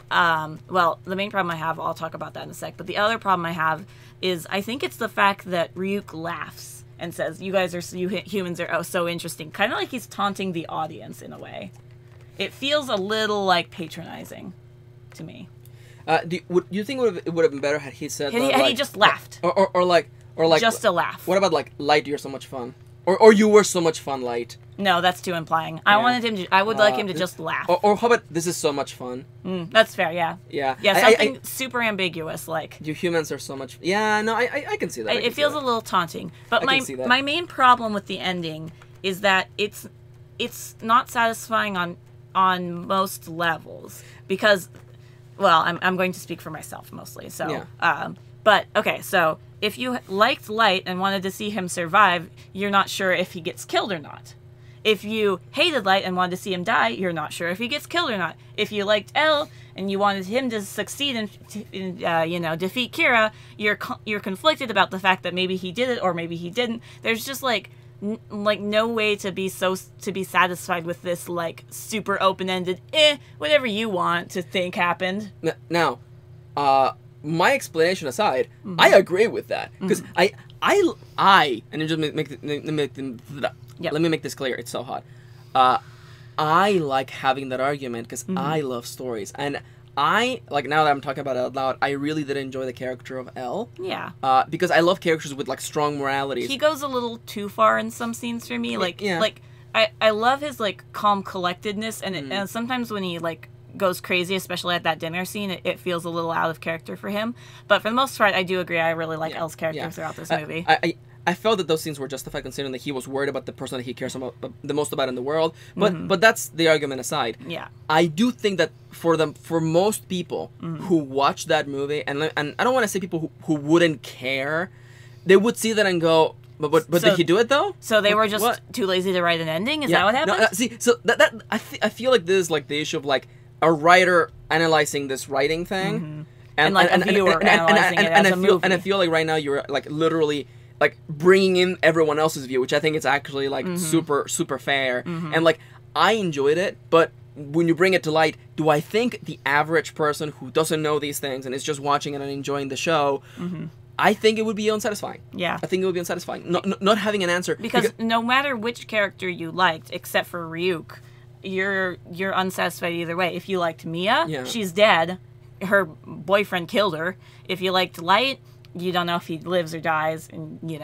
the main problem I have, I'll talk about that in a sec, but the other problem I have is I think it's the fact that Ryuk laughs and says, you humans are so interesting. Kind of like he's taunting the audience in a way. It feels a little, like, patronizing to me. Do you think it would have been better had he said... Had he just laughed? Or like... Or like just a laugh. What about like Light? You're so much fun. Or you were so much fun, Light. No, that's too implying. I wanted him to. I would like him to just laugh. Or how about this is so much fun? That's fair. Yeah. Yeah. Yeah. Something super ambiguous like. You humans are so much. Yeah. No, I can see that. It feels a little taunting. But my main problem with the ending is that it's not satisfying on most levels because, well, I'm going to speak for myself mostly. So. Yeah. But okay, so if you liked Light and wanted to see him survive, you're not sure if he gets killed or not. If you hated Light and wanted to see him die, you're not sure if he gets killed or not. If you liked L and you wanted him to succeed and defeat Kira, you're conflicted about the fact that maybe he did it or maybe he didn't. There's just like no way to be satisfied with this like super open-ended whatever you want to think happened. Now, my explanation aside, I agree with that because I and just let me make this clear. It's so hot. I like having that argument because I love stories, and I like now that I'm talking about it out loud. I really did enjoy the character of L. Yeah. Because I love characters with like strong moralities. He goes a little too far in some scenes for me. Like I love his like calm collectedness, and sometimes when he like goes crazy, especially at that dinner scene, it feels a little out of character for him. But for the most part, I do agree. I really like Elle's character throughout this movie. I felt that those scenes were justified considering that he was worried about the person that he cares the most about in the world. But that's the argument aside. Yeah. I do think that for most people who watch that movie, and I don't want to say people who wouldn't care, they would see that and go, but did he do it though? So they were just too lazy to write an ending? Is that what happened? No, see, so that I feel like this is like the issue of like a writer analyzing this writing thing, and like a viewer analyzing it as a movie. And I feel like right now you're like literally like bringing in everyone else's view, which I think is actually like super fair. And like I enjoyed it, but when you bring it to light, do I think the average person who doesn't know these things and is just watching it and enjoying the show? I think it would be unsatisfying. Yeah. I think it would be unsatisfying. Not having an answer. Because no matter which character you liked, except for Ryuk, you're unsatisfied either way. If you liked Mia, she's dead. Her boyfriend killed her. If you liked Light, you don't know if he lives or dies, and you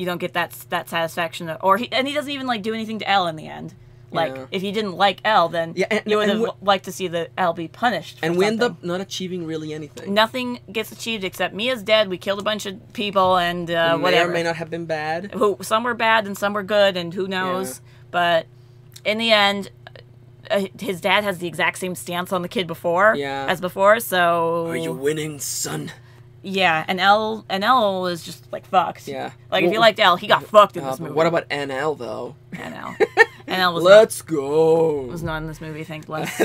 don't get that satisfaction. And he doesn't even like do anything to Elle in the end. Like if you didn't like Elle, then you would have liked to see the Elle be punished. And we end up not achieving really anything. Nothing gets achieved except Mia's dead. We killed a bunch of people, and whatever. May or may not have been bad. Some were bad and some were good, and who knows. But in the end, his dad has the exact same stance on the kid as before. So are you winning, son? Yeah, and Elle is just like fucked. Yeah, like if you liked Elle, he got fucked in this movie. What about NL though? NL was Let's go. Was not in this movie. Thank bless.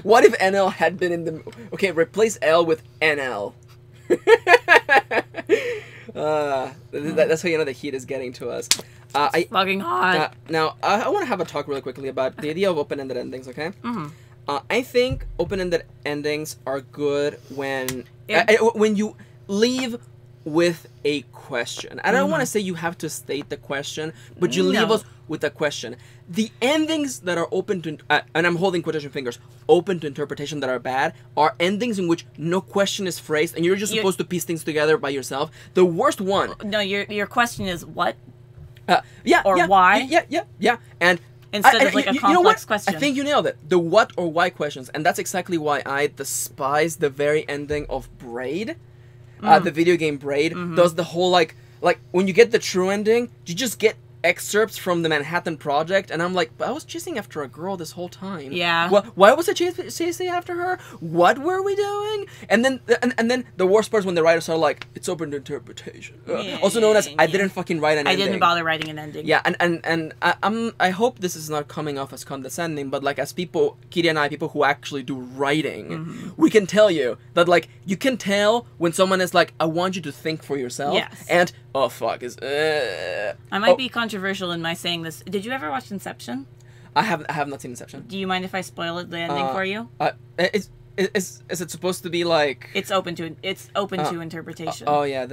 What if NL had been in the? Okay, replace L with NL. That's how you know the heat is getting to us. It's fucking hot. Now, I want to have a talk really quickly about the idea of open-ended endings, okay? I think open-ended endings are good when you leave with a question. I don't want to say you have to state the question, but you leave us with a question. The endings that are open to, and I'm holding quotation fingers, open to interpretation that are bad, are endings in which no question is phrased, and you're just supposed to piece things together by yourself. The worst one... No, your question is what? Why? Yeah. And instead of like a complex question. I think you nailed it. The what or why questions. And that's exactly why I despise the very ending of Braid. The video game Braid does the whole like when you get the true ending, you just get excerpts from the Manhattan Project, and I'm like, but I was chasing after a girl this whole time. Yeah. Why was I chasing after her? What were we doing? And then the worst part is when the writers are like, it's open to interpretation. Also known as I didn't fucking write an ending. I didn't bother writing an ending. Yeah, and I hope this is not coming off as condescending, but like as people, Kitty and I, people who actually do writing, we can tell you that like you can tell when someone is like, I want you to think for yourself. Yes. And oh fuck is I might be controversial in my saying this. Did you ever watch Inception? I have not seen Inception. Do you mind if I spoil the ending for you? Is it supposed to be like it's open to interpretation? Oh yeah,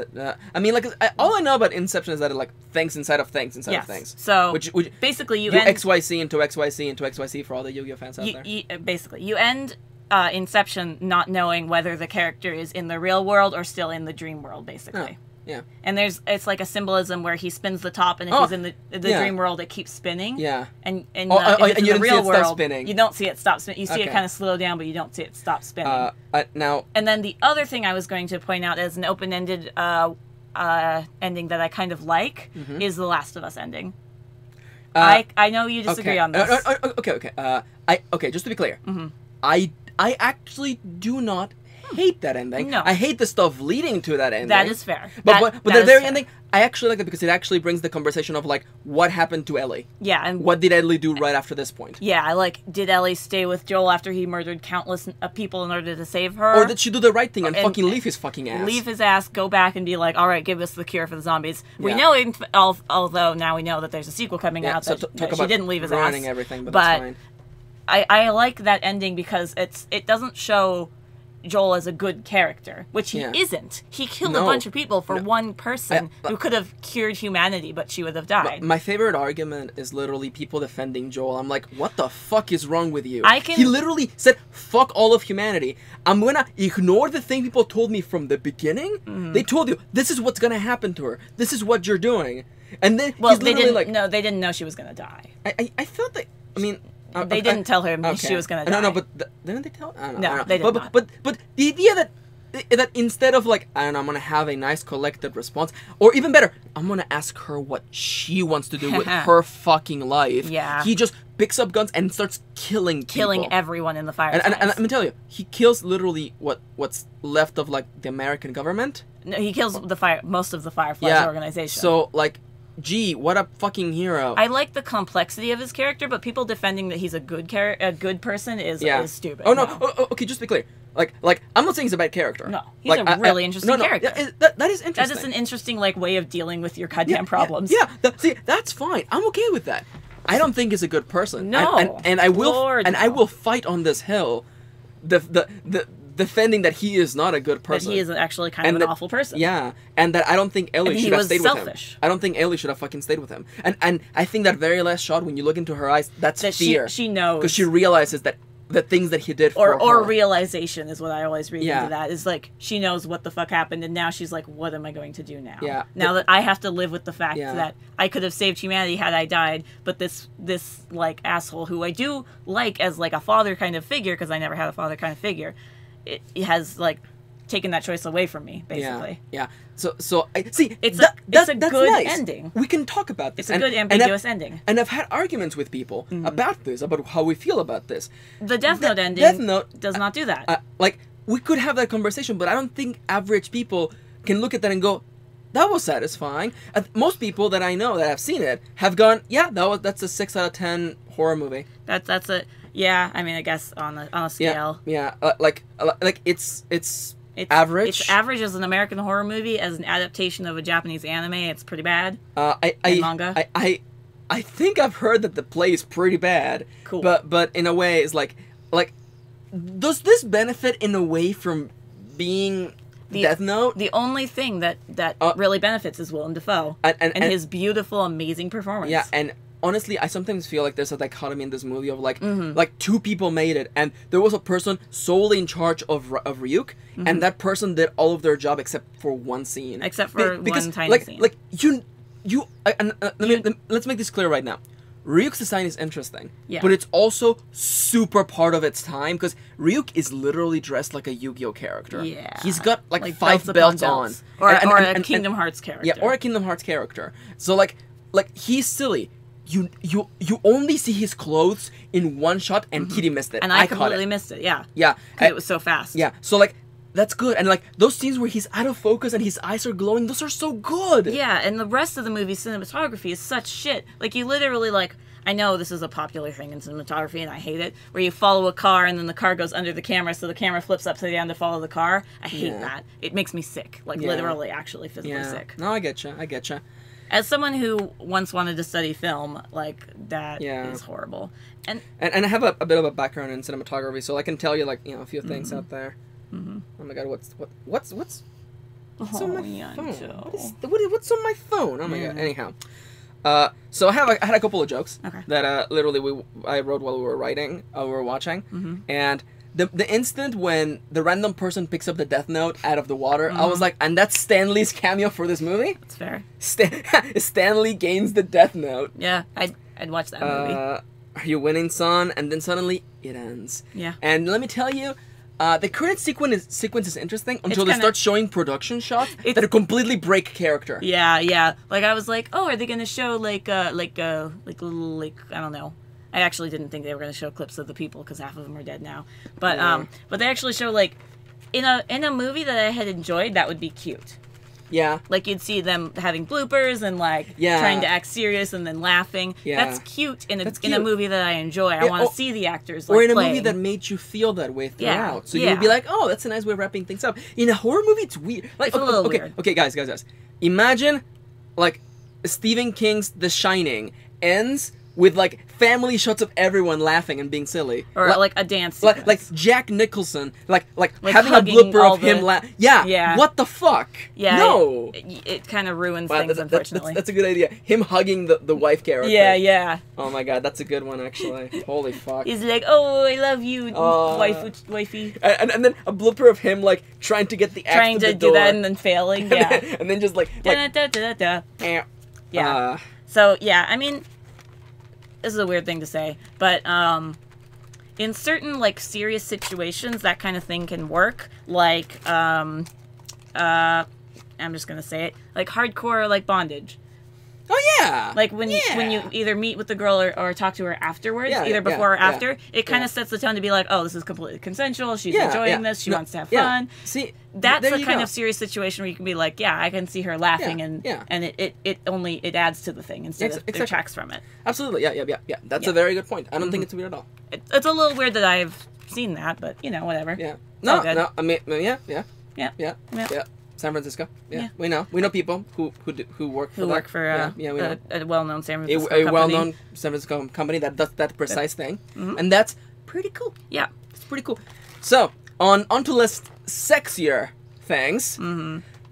I mean like all I know about Inception is that it like thinks inside of things of things. So which basically you end XYZ into XYZ into XYZ for all the Yu-Gi-Oh fans out there. Basically you end Inception not knowing whether the character is in the real world or still in the dream world, basically. Yeah. And it's like a symbolism where he spins the top, and if he's in the dream world, it keeps spinning. Yeah. And if it's in the real world, you don't see it stop spinning. You see Okay. it kind of slow down, but you don't see it stop spinning. Now. And then the other thing I was going to point out as an open-ended ending that I kind of like is the Last of Us ending. I know you disagree on this. Okay. Just to be clear, I actually do not hate that ending. No. I hate the stuff leading to that ending. That is fair. But the very ending, I actually like it because it actually brings the conversation of like what happened to Ellie. Yeah, and what did Ellie do right after this point? Yeah, I like. Did Ellie stay with Joel after he murdered countless people in order to save her, or did she do the right thing and fucking leave his fucking ass? Leave his ass, go back and be like, all right, give us the cure for the zombies. Yeah. We know, although now we know that there's a sequel coming out that she didn't leave his ass. Ruining everything, but that's fine. I like that ending because it doesn't show Joel as a good character, which he isn't. He killed a bunch of people for one person who could have cured humanity, but she would have died. My favorite argument is literally people defending Joel. I'm like, what the fuck is wrong with you? He literally said, fuck all of humanity. I'm gonna ignore the thing people told me from the beginning. They told you, this is what's gonna happen to her. This is what you're doing. And then he's literally they didn't know she was gonna die. I felt that, I mean... They didn't tell her she was gonna die. No, but didn't they tell? I don't know. No, they did not. But the idea that instead of like, I don't know, I'm gonna have a nice collected response, or even better, I'm gonna ask her what she wants to do with her fucking life. Yeah. He just picks up guns and starts killing everyone in the fire. And I'm gonna tell you, he kills literally what's left of like the American government. No, he kills most of the Fireflies organization. So like. Gee, what a fucking hero! I like the complexity of his character, but people defending that he's a good person is stupid. Oh no! Okay, just to be clear. Like I'm not saying he's a bad character. No, he's a really interesting character. Yeah, that is interesting. That is an interesting way of dealing with your goddamn problems. See, that's fine. I'm okay with that. I don't think he's a good person. No, and I will fight on this hill. The defending that he is not a good person. That he is actually kind of an awful person. Yeah, and that I don't think Ellie should have stayed with him. I don't think Ellie should have fucking stayed with him. And I think that very last shot, when you look into her eyes, that's fear. She knows. Because she realizes that the things that he did for her. Or realization is what I always read into that. Is like, she knows what the fuck happened, and now she's like, what am I going to do now? Yeah. Now that I have to live with the fact that I could have saved humanity had I died, but this like asshole who I do like as like a father kind of figure, because I never had a father kind of figure, it has like taken that choice away from me, basically. Yeah. So I see. It's a good nice. ending. We can talk about this. It's a good ambiguous ending. And I've had arguments with people about this, about how we feel about this. The Death Note ending does not do that. Like, we could have that conversation, but I don't think average people can look at that and go, that was satisfying. Most people that I know that have seen it have gone, yeah, that's a 6 out of 10 horror movie. That's a. Yeah, I mean, I guess on a scale. Yeah. Like it's average. It's average as an American horror movie. As an adaptation of a Japanese anime, it's pretty bad. Manga. I think I've heard that the play is pretty bad. Cool. But in a way, it's like does this benefit in a way from being Death Note? The only thing that really benefits is Willem Dafoe and his beautiful, amazing performance. Yeah, and honestly, I sometimes feel like there's a dichotomy in this movie of like two people made it, and there was a person solely in charge of Ryuk, and that person did all of their job except for one scene. Except for one tiny scene. Like let's make this clear right now. Ryuk's design is interesting, but it's also super part of its time, because Ryuk is literally dressed like a Yu-Gi-Oh character. Yeah. He's got like 5 belts on. Or a Kingdom Hearts character. Yeah, or a Kingdom Hearts character. So like he's silly. You only see his clothes in one shot, and Kitty missed it. And I completely missed it, yeah. Yeah. Because it was so fast. Yeah, so like, that's good. And like, those scenes where he's out of focus and his eyes are glowing, those are so good. Yeah, and the rest of the movie's cinematography is such shit. Like, you literally, like, I know this is a popular thing in cinematography, and I hate it, where you follow a car and then the car goes under the camera, so the camera flips upside down to follow the car. I hate that. It makes me sick. Like, literally, actually, physically sick. No, I getcha. As someone who once wanted to study film, like, that is horrible. And I have a bit of a background in cinematography, so I can tell you, like, you know, a few things out there. Oh my god, what's on my phone? What's on my phone? Oh my god. Anyhow, so I had a couple of jokes that literally I wrote while we were watching, and the instant when the random person picks up the Death Note out of the water, I was like, and that's Stan Lee's cameo for this movie? That's fair. Stan Lee gains the Death Note. Yeah, I'd watch that movie. Are you winning, son? And then suddenly it ends. Yeah. And let me tell you, the current sequence is interesting until they start showing production shots that completely break character. Yeah. Like I was like, oh, are they gonna show like I don't know. I actually didn't think they were gonna show clips of the people because half of them are dead now. But but they actually show like in a movie that I had enjoyed, that would be cute. Yeah. Like you'd see them having bloopers and like trying to act serious and then laughing. Yeah. That's cute in a movie that I enjoy. I want to see the actors like, or in a playing. movie that made you feel that way throughout. So you'd be like, oh, that's a nice way of wrapping things up. In a horror movie, it's weird. Like, it's a little weird. Okay, guys. Imagine like Stephen King's The Shining ends with like family shots of everyone laughing and being silly, or like a dance like Jack Nicholson, like having a blooper of him laugh. Yeah. What the fuck? Yeah. No. It kind of ruins things. Unfortunately, that's a good idea. Him hugging the wife character. Yeah. Oh my god, that's a good one actually. Holy fuck. He's like, oh, I love you, wifey. And then a blooper of him like trying to get the axe trying to do that and then failing. Yeah. and then just like. Yeah. So yeah, I mean. This is a weird thing to say, but in certain like serious situations, that kind of thing can work. Like, I'm just gonna say it, like hardcore like bondage. Oh yeah. Like when you either meet with the girl or talk to her afterwards, either before or after, it kind of sets the tone to be like, oh, this is completely consensual. She's enjoying this. She wants to have fun. See, that's the kind of serious situation where you can be like, yeah, I can see her laughing, and it adds to the thing instead of detracts from it. Absolutely, yeah. That's a very good point. I don't think it's weird at all. It's a little weird that I've seen that, but whatever. Yeah. No. I mean, yeah. San Francisco. Yeah. We know people who work for a well-known San Francisco company. A well-known San Francisco company that does that precise thing, and that's pretty cool. Yeah, it's pretty cool. So on to list sexier things.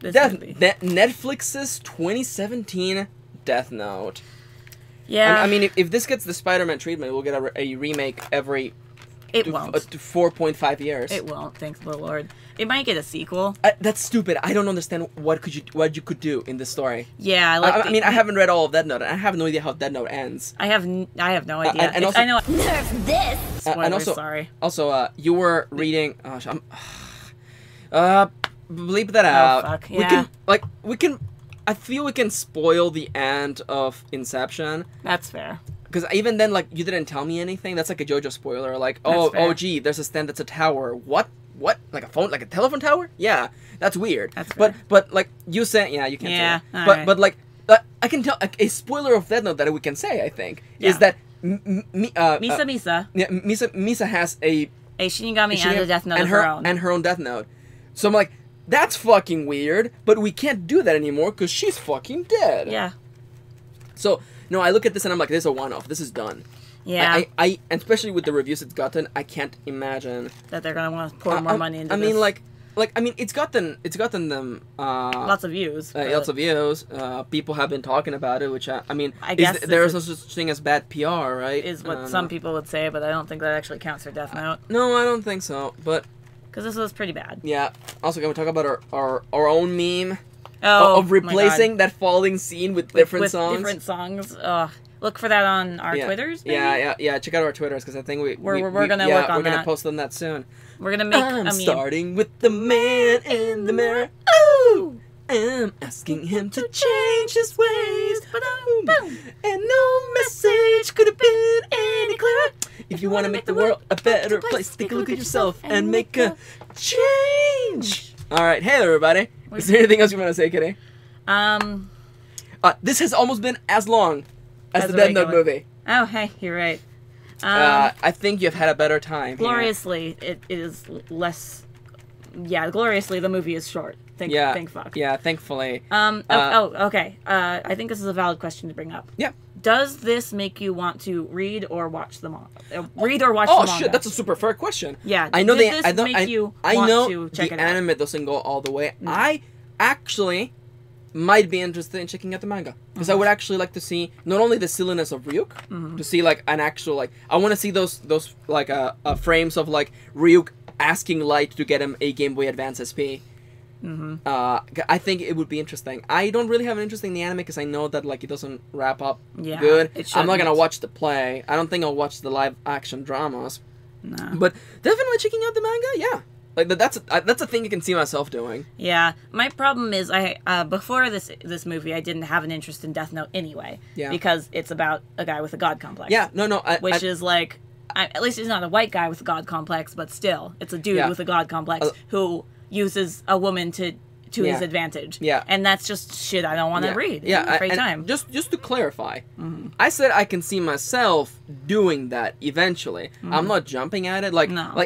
Netflix's 2017 Death Note. Yeah. I mean, if this gets the Spider-Man treatment, we'll get a remake every. It won't. 4.5 years. It won't. Thanks the Lord. It might get a sequel. That's stupid. I don't understand what you could do in this story. Yeah, I haven't read all of Death Note. I have no idea how Death Note ends. I have no idea. And also, I know. Nerf this. Spoilers, and also, sorry. Also, you were reading. Bleep that out. Oh fuck. Yeah. We can. I feel we can spoil the end of Inception. That's fair. Because even then, like, you didn't tell me anything. That's like a JoJo spoiler. Like, oh, gee, there's a stand that's a tower. What? Like a phone? Like a telephone tower? Yeah, that's weird. That's fair. But like you said, you can't say that. But like, I can tell a spoiler of Death Note that we can say. I think is that Misa. Yeah, Misa has a Shinigami and a Death Note of her own. And her own Death Note. So I'm like, that's fucking weird. But we can't do that anymore because she's fucking dead. Yeah. So. No, I look at this and I'm like, this is a one-off. This is done. Yeah. I especially with the reviews it's gotten, I can't imagine that they're gonna want to pour more money into this. I mean, it's gotten them lots of views. Lots of views. People have been talking about it, which I guess there is no such thing as bad PR, right? Is what some people would say, but I don't think that actually counts for Death Note. No, I don't think so. But because this was pretty bad. Yeah. Also, can we talk about our own meme? Oh, of replacing that falling scene with different songs. Different songs. Look for that on our Twitters. Maybe? Yeah. Check out our Twitters because I think we're gonna work on that. We're gonna post on that soon. We're gonna make. I'm starting with the man in the mirror. Ooh, I'm asking him to change his ways. Boom. And no message could have been any clearer. If you want to make the world a better place, take a look at yourself and make a change. All right, hey everybody. Is there anything else you want to say, Kitty? This has almost been as long as the Death Note movie. Oh, hey, you're right. I think you've had a better time. Gloriously, it is less. Yeah, gloriously, the movie is short. Thank fuck. Yeah, thankfully. Okay. I think this is a valid question to bring up. Yeah. Does this make you want to read or watch the manga? Read or watch the manga? Oh shit, that's a super fair question. Yeah. I know I know the anime doesn't go all the way. I actually might be interested in checking out the manga. Because I would actually like to see not only the silliness of Ryuk, to see like an actual like I want to see those like frames of like Ryuk asking Light to get him a Game Boy Advance SP. I think it would be interesting. I don't really have an interest in the anime because I know that like it doesn't wrap up good. I'm not gonna watch the play. I don't think I'll watch the live action dramas. No. But definitely checking out the manga, yeah. Like that's a thing I can see myself doing. Yeah, my problem is before this movie I didn't have an interest in Death Note anyway. Yeah. Because it's about a guy with a god complex. Yeah, no, which is like, at least he's not a white guy with a god complex, but still, it's a dude with a god complex who uses a woman to his advantage. Yeah. And that's just shit I don't want to read. Yeah. Free time. Just to clarify, I said I can see myself doing that eventually. I'm not jumping at it.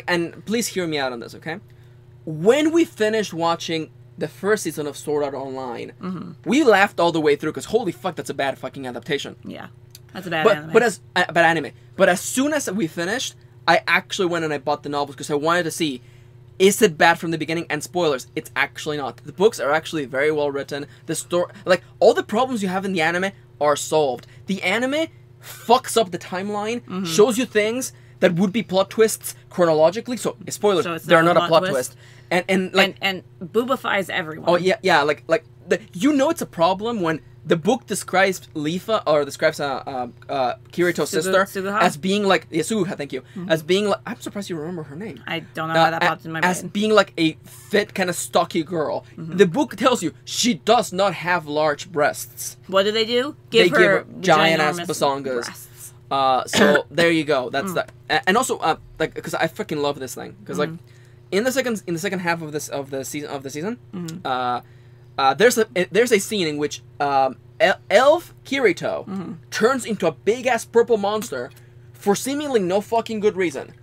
And please hear me out on this, okay? When we finished watching the first season of Sword Art Online, we laughed all the way through because holy fuck, that's a bad fucking adaptation. Yeah. That's a bad anime. But as soon as we finished, I actually went and I bought the novels because I wanted to see, is it bad from the beginning? And spoilers, it's actually not. The books are actually very well written. The story, like, all the problems you have in the anime are solved. The anime fucks up the timeline, shows you things that would be plot twists chronologically. So, spoilers, they're not a plot twist. And boobifies everyone. Oh, yeah, you know it's a problem when the book describes Lifa, or describes Kirito's sister, Suguha? as being like... Yeah, Suguha, thank you. As being like... I'm surprised you remember her name. I don't know how that popped in my brain. As being like a fit, kind of stocky girl. The book tells you she does not have large breasts. What do? They give her giant-ass basongas. So, there you go. That's that. And also, like, because I freaking love this thing. Because, like, in the second half of the season, there's a scene in which Elf Kirito turns into a big ass purple monster for seemingly no fucking good reason.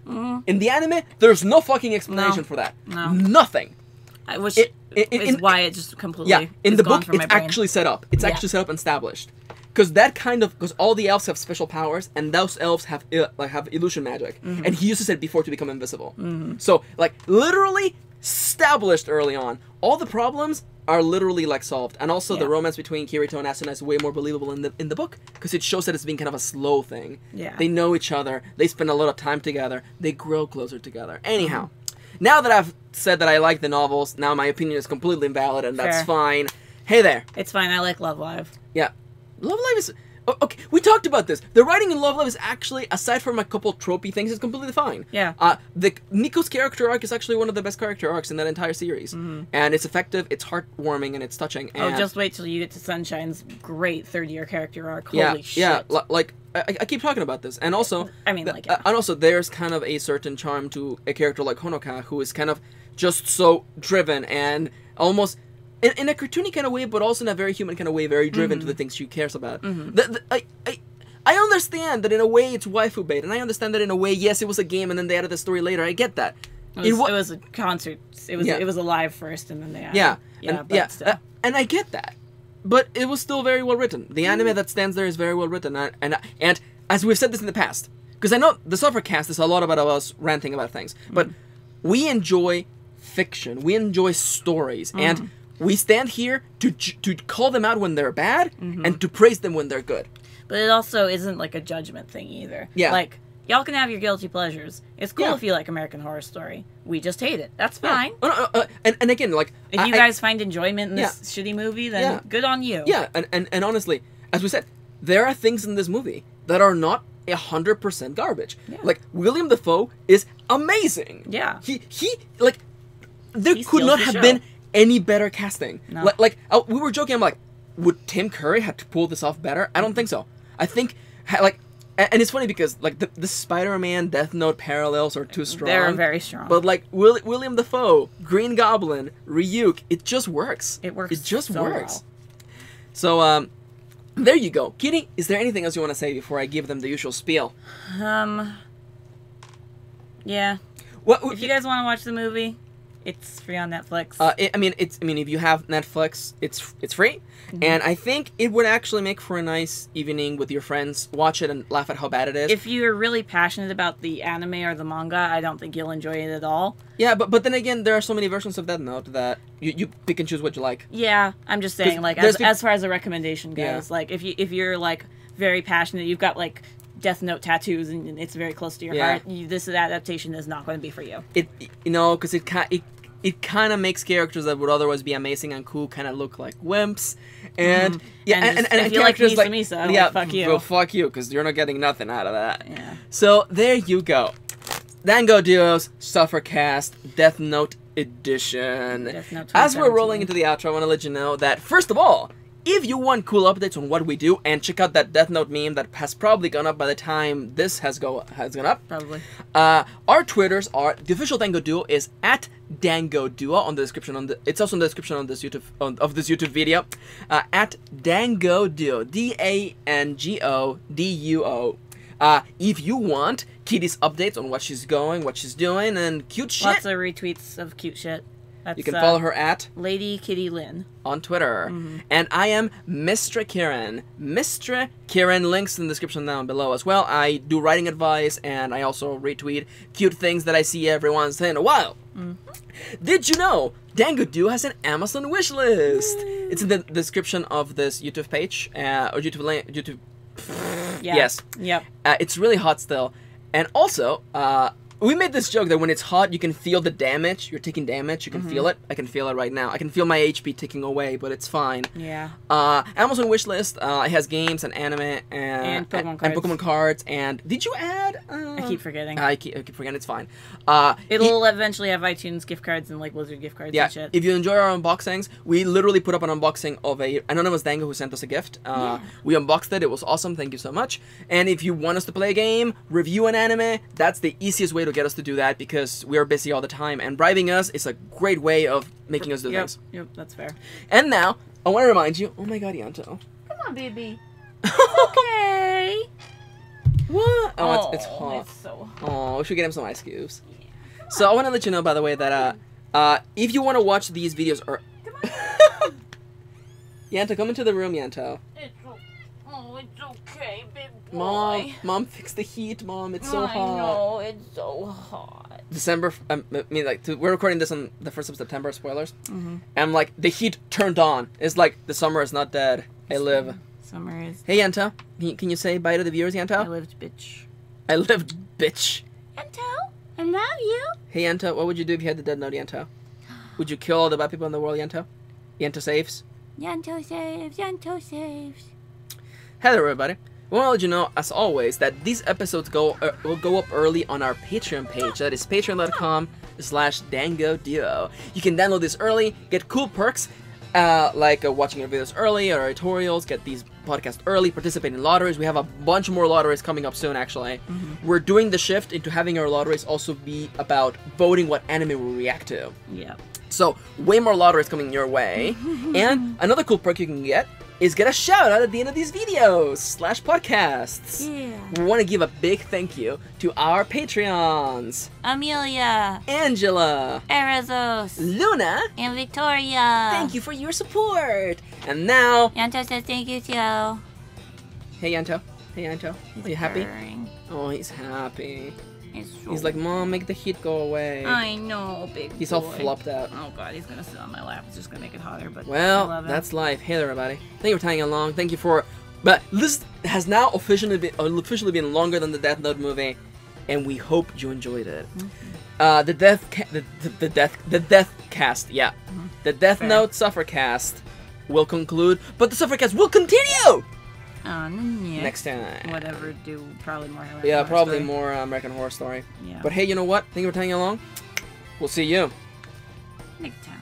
In the anime, there's no fucking explanation for that. No. Nothing. Which is why it just completely in the book it's actually set up. It's actually set up and established. Because all the elves have special powers, and those elves have illusion magic, and he uses it before to become invisible. So, like, literally established early on. All the problems are literally like solved, and also the romance between Kirito and Asuna is way more believable in the book because it shows that it's being kind of a slow thing. Yeah, they know each other, they spend a lot of time together, they grow closer together. Anyhow, now that I've said that I like the novels, now my opinion is completely invalid, and that's fine. Hey there, it's fine. I like Love Live. Yeah, Love Live is... Okay, we talked about this. The writing in Love Live is actually, aside from a couple tropey things, is completely fine. Yeah. Nico's character arc is actually one of the best character arcs in that entire series. And it's effective, it's heartwarming, and it's touching. And just wait till you get to Sunshine's great third-year character arc. Holy shit. Yeah, like, I keep talking about this. And also... and also, there's kind of a certain charm to a character like Honoka, who is kind of just so driven and almost... In a cartoony kind of way, but also in a very human kind of way, very driven to the things she cares about. I understand that in a way it's waifu bait, and I understand that in a way, yes, it was a game, and then they added the story later. I get that. It was a concert. It was a live first, and then they added. And I get that, but it was still very well written. The anime that stands there is very well written, and as we've said this in the past, because I know the SUFFERCAST is a lot about us ranting about things, but we enjoy fiction, we enjoy stories, and we stand here to call them out when they're bad and to praise them when they're good. But it also isn't like a judgment thing either. Yeah. Like, y'all can have your guilty pleasures. It's cool if you like American Horror Story. We just hate it. That's fine. And again, like... If you guys find enjoyment in this shitty movie, then good on you. Yeah, and honestly, as we said, there are things in this movie that are not 100% garbage. Yeah. Like, William Dafoe is amazing. Yeah. He like, there could not have been any better casting. No. We were joking, I'm like, would Tim Curry have to pull this off better? I don't think so. I think, like, and it's funny because, like, the Spider-Man Death Note parallels are too strong. They're very strong. But, like, William Dafoe, Green Goblin, Ryuk, it just works. It works. It just so works. Well. So, there you go. Kitty, is there anything else you want to say before I give them the usual spiel? Yeah. If you guys want to watch the movie, It's free on Netflix. I mean, if you have Netflix, it's free, and I think it would actually make for a nice evening with your friends. Watch it and laugh at how bad it is. If you're really passionate about the anime or the manga, I don't think you'll enjoy it at all. Yeah, but then again, there are so many versions of Death Note that you pick and choose what you like. Yeah, I'm just saying, like, as far as a recommendation goes, like, if you're like very passionate, you've got like Death Note tattoos and it's very close to your heart, this adaptation is not going to be for you. Because it kind of makes characters that would otherwise be amazing and cool kind of look like wimps, and and I feel like Misa, fuck you. Well, fuck you, because you're not getting nothing out of that. Yeah. So there you go, Dango Duo's SUFFERCAST Death Note edition. As we're rolling into the outro, I want to let you know that first of all, if you want cool updates on what we do, and check out that Death Note meme that has probably gone up by the time this has gone up. Probably. Our Twitters are, the official Dango Duo is at Dango Duo on the description it's also in the description on this YouTube of this YouTube video. At Dango Duo, DANGO DUO. If you want Kitty's updates on what she's doing, and cute shit. Lots of retweets of cute shit. You can follow her at LadyKittyLynn on Twitter. And I am MistreKirin. MistreKirin, links in the description down below as well. I do writing advice, and I also retweet cute things that I see every once in a while. Did you know Dango Duo has an Amazon wishlist? It's in the description of this YouTube page, or YouTube. Yeah. Yes. Yep. It's really hot still. And also, we made this joke that when it's hot, you can feel the damage. You're taking damage. You can feel it. I can feel it right now. I can feel my HP ticking away, but it's fine. Yeah. Amazon wishlist. It has games and anime and Pokemon cards. And did you add? I keep forgetting. I keep forgetting. It's fine. It'll eventually have iTunes gift cards and like Blizzard gift cards and shit. If you enjoy our unboxings, we literally put up an unboxing of a anonymous Dango who sent us a gift. We unboxed it. It was awesome. Thank you so much. And if you want us to play a game, review an anime, that's the easiest way to get us to do that, because we are busy all the time, and bribing us is a great way of making us do things. Yep, that's fair. And now, I want to remind you, oh my god, Yanto. Come on, baby. Okay. What? Oh, it's hot. It's so hot. Oh, we should get him some ice cubes. So I want to let you know, by the way, that if you want to watch these videos, or Yanto, come into the room, Yanto. It's okay, big boy. Mom, fix the heat, Mom. It's so hot. I know, it's so hot. December, we're recording this on the 1st of September, spoilers. And, like, the heat turned on. It's like, the summer is not dead. I live. Summer is... Hey, Yanto. Can you say bye to the viewers, Yanto? I lived, bitch. I lived, bitch. Yanto, I love you. Hey, Yanto, what would you do if you had the Dead Note, Yanto? Would you kill all the bad people in the world, Yanto? Yanto saves? Yanto saves, Yanto saves. Hello, everybody. I want to let you know, as always, that these episodes will go up early on our Patreon page. That is patreon.com/Dango Duo. You can download this early, get cool perks, like watching our videos early, or tutorials, get these podcasts early, participate in lotteries. We have a bunch more lotteries coming up soon, actually. We're doing the shift into having our lotteries also be about voting what anime we react to. Yeah. So, way more lotteries coming your way. And another cool perk you can get is get a shout out at the end of these videos / podcasts. Yeah. We want to give a big thank you to our Patreons: Amelia, Angela, Erazos, Luna, and Victoria. Thank you for your support. And now, Yanto says thank you too. Hey Yanto. Hey Yanto. Are you happy? Purring. Oh, he's happy. So He's like, Mom, make the heat go away. I know, big He's boy. all flopped out. Oh god, he's gonna sit on my lap. It's just gonna make it hotter, but Well, I love that's life. Hey there, everybody. Thank you for tagging along. Thank you for... But this has now officially been longer than the Death Note movie, and we hope you enjoyed it. The Death Cast, yeah. The Death Note SUFFERCAST will conclude, but the SUFFERCAST will continue! Next time. Whatever, do probably more American Yeah, Horror probably Story. more American Horror Story. Yeah. But hey, you know what? Thank you for tagging along. We'll see you next time.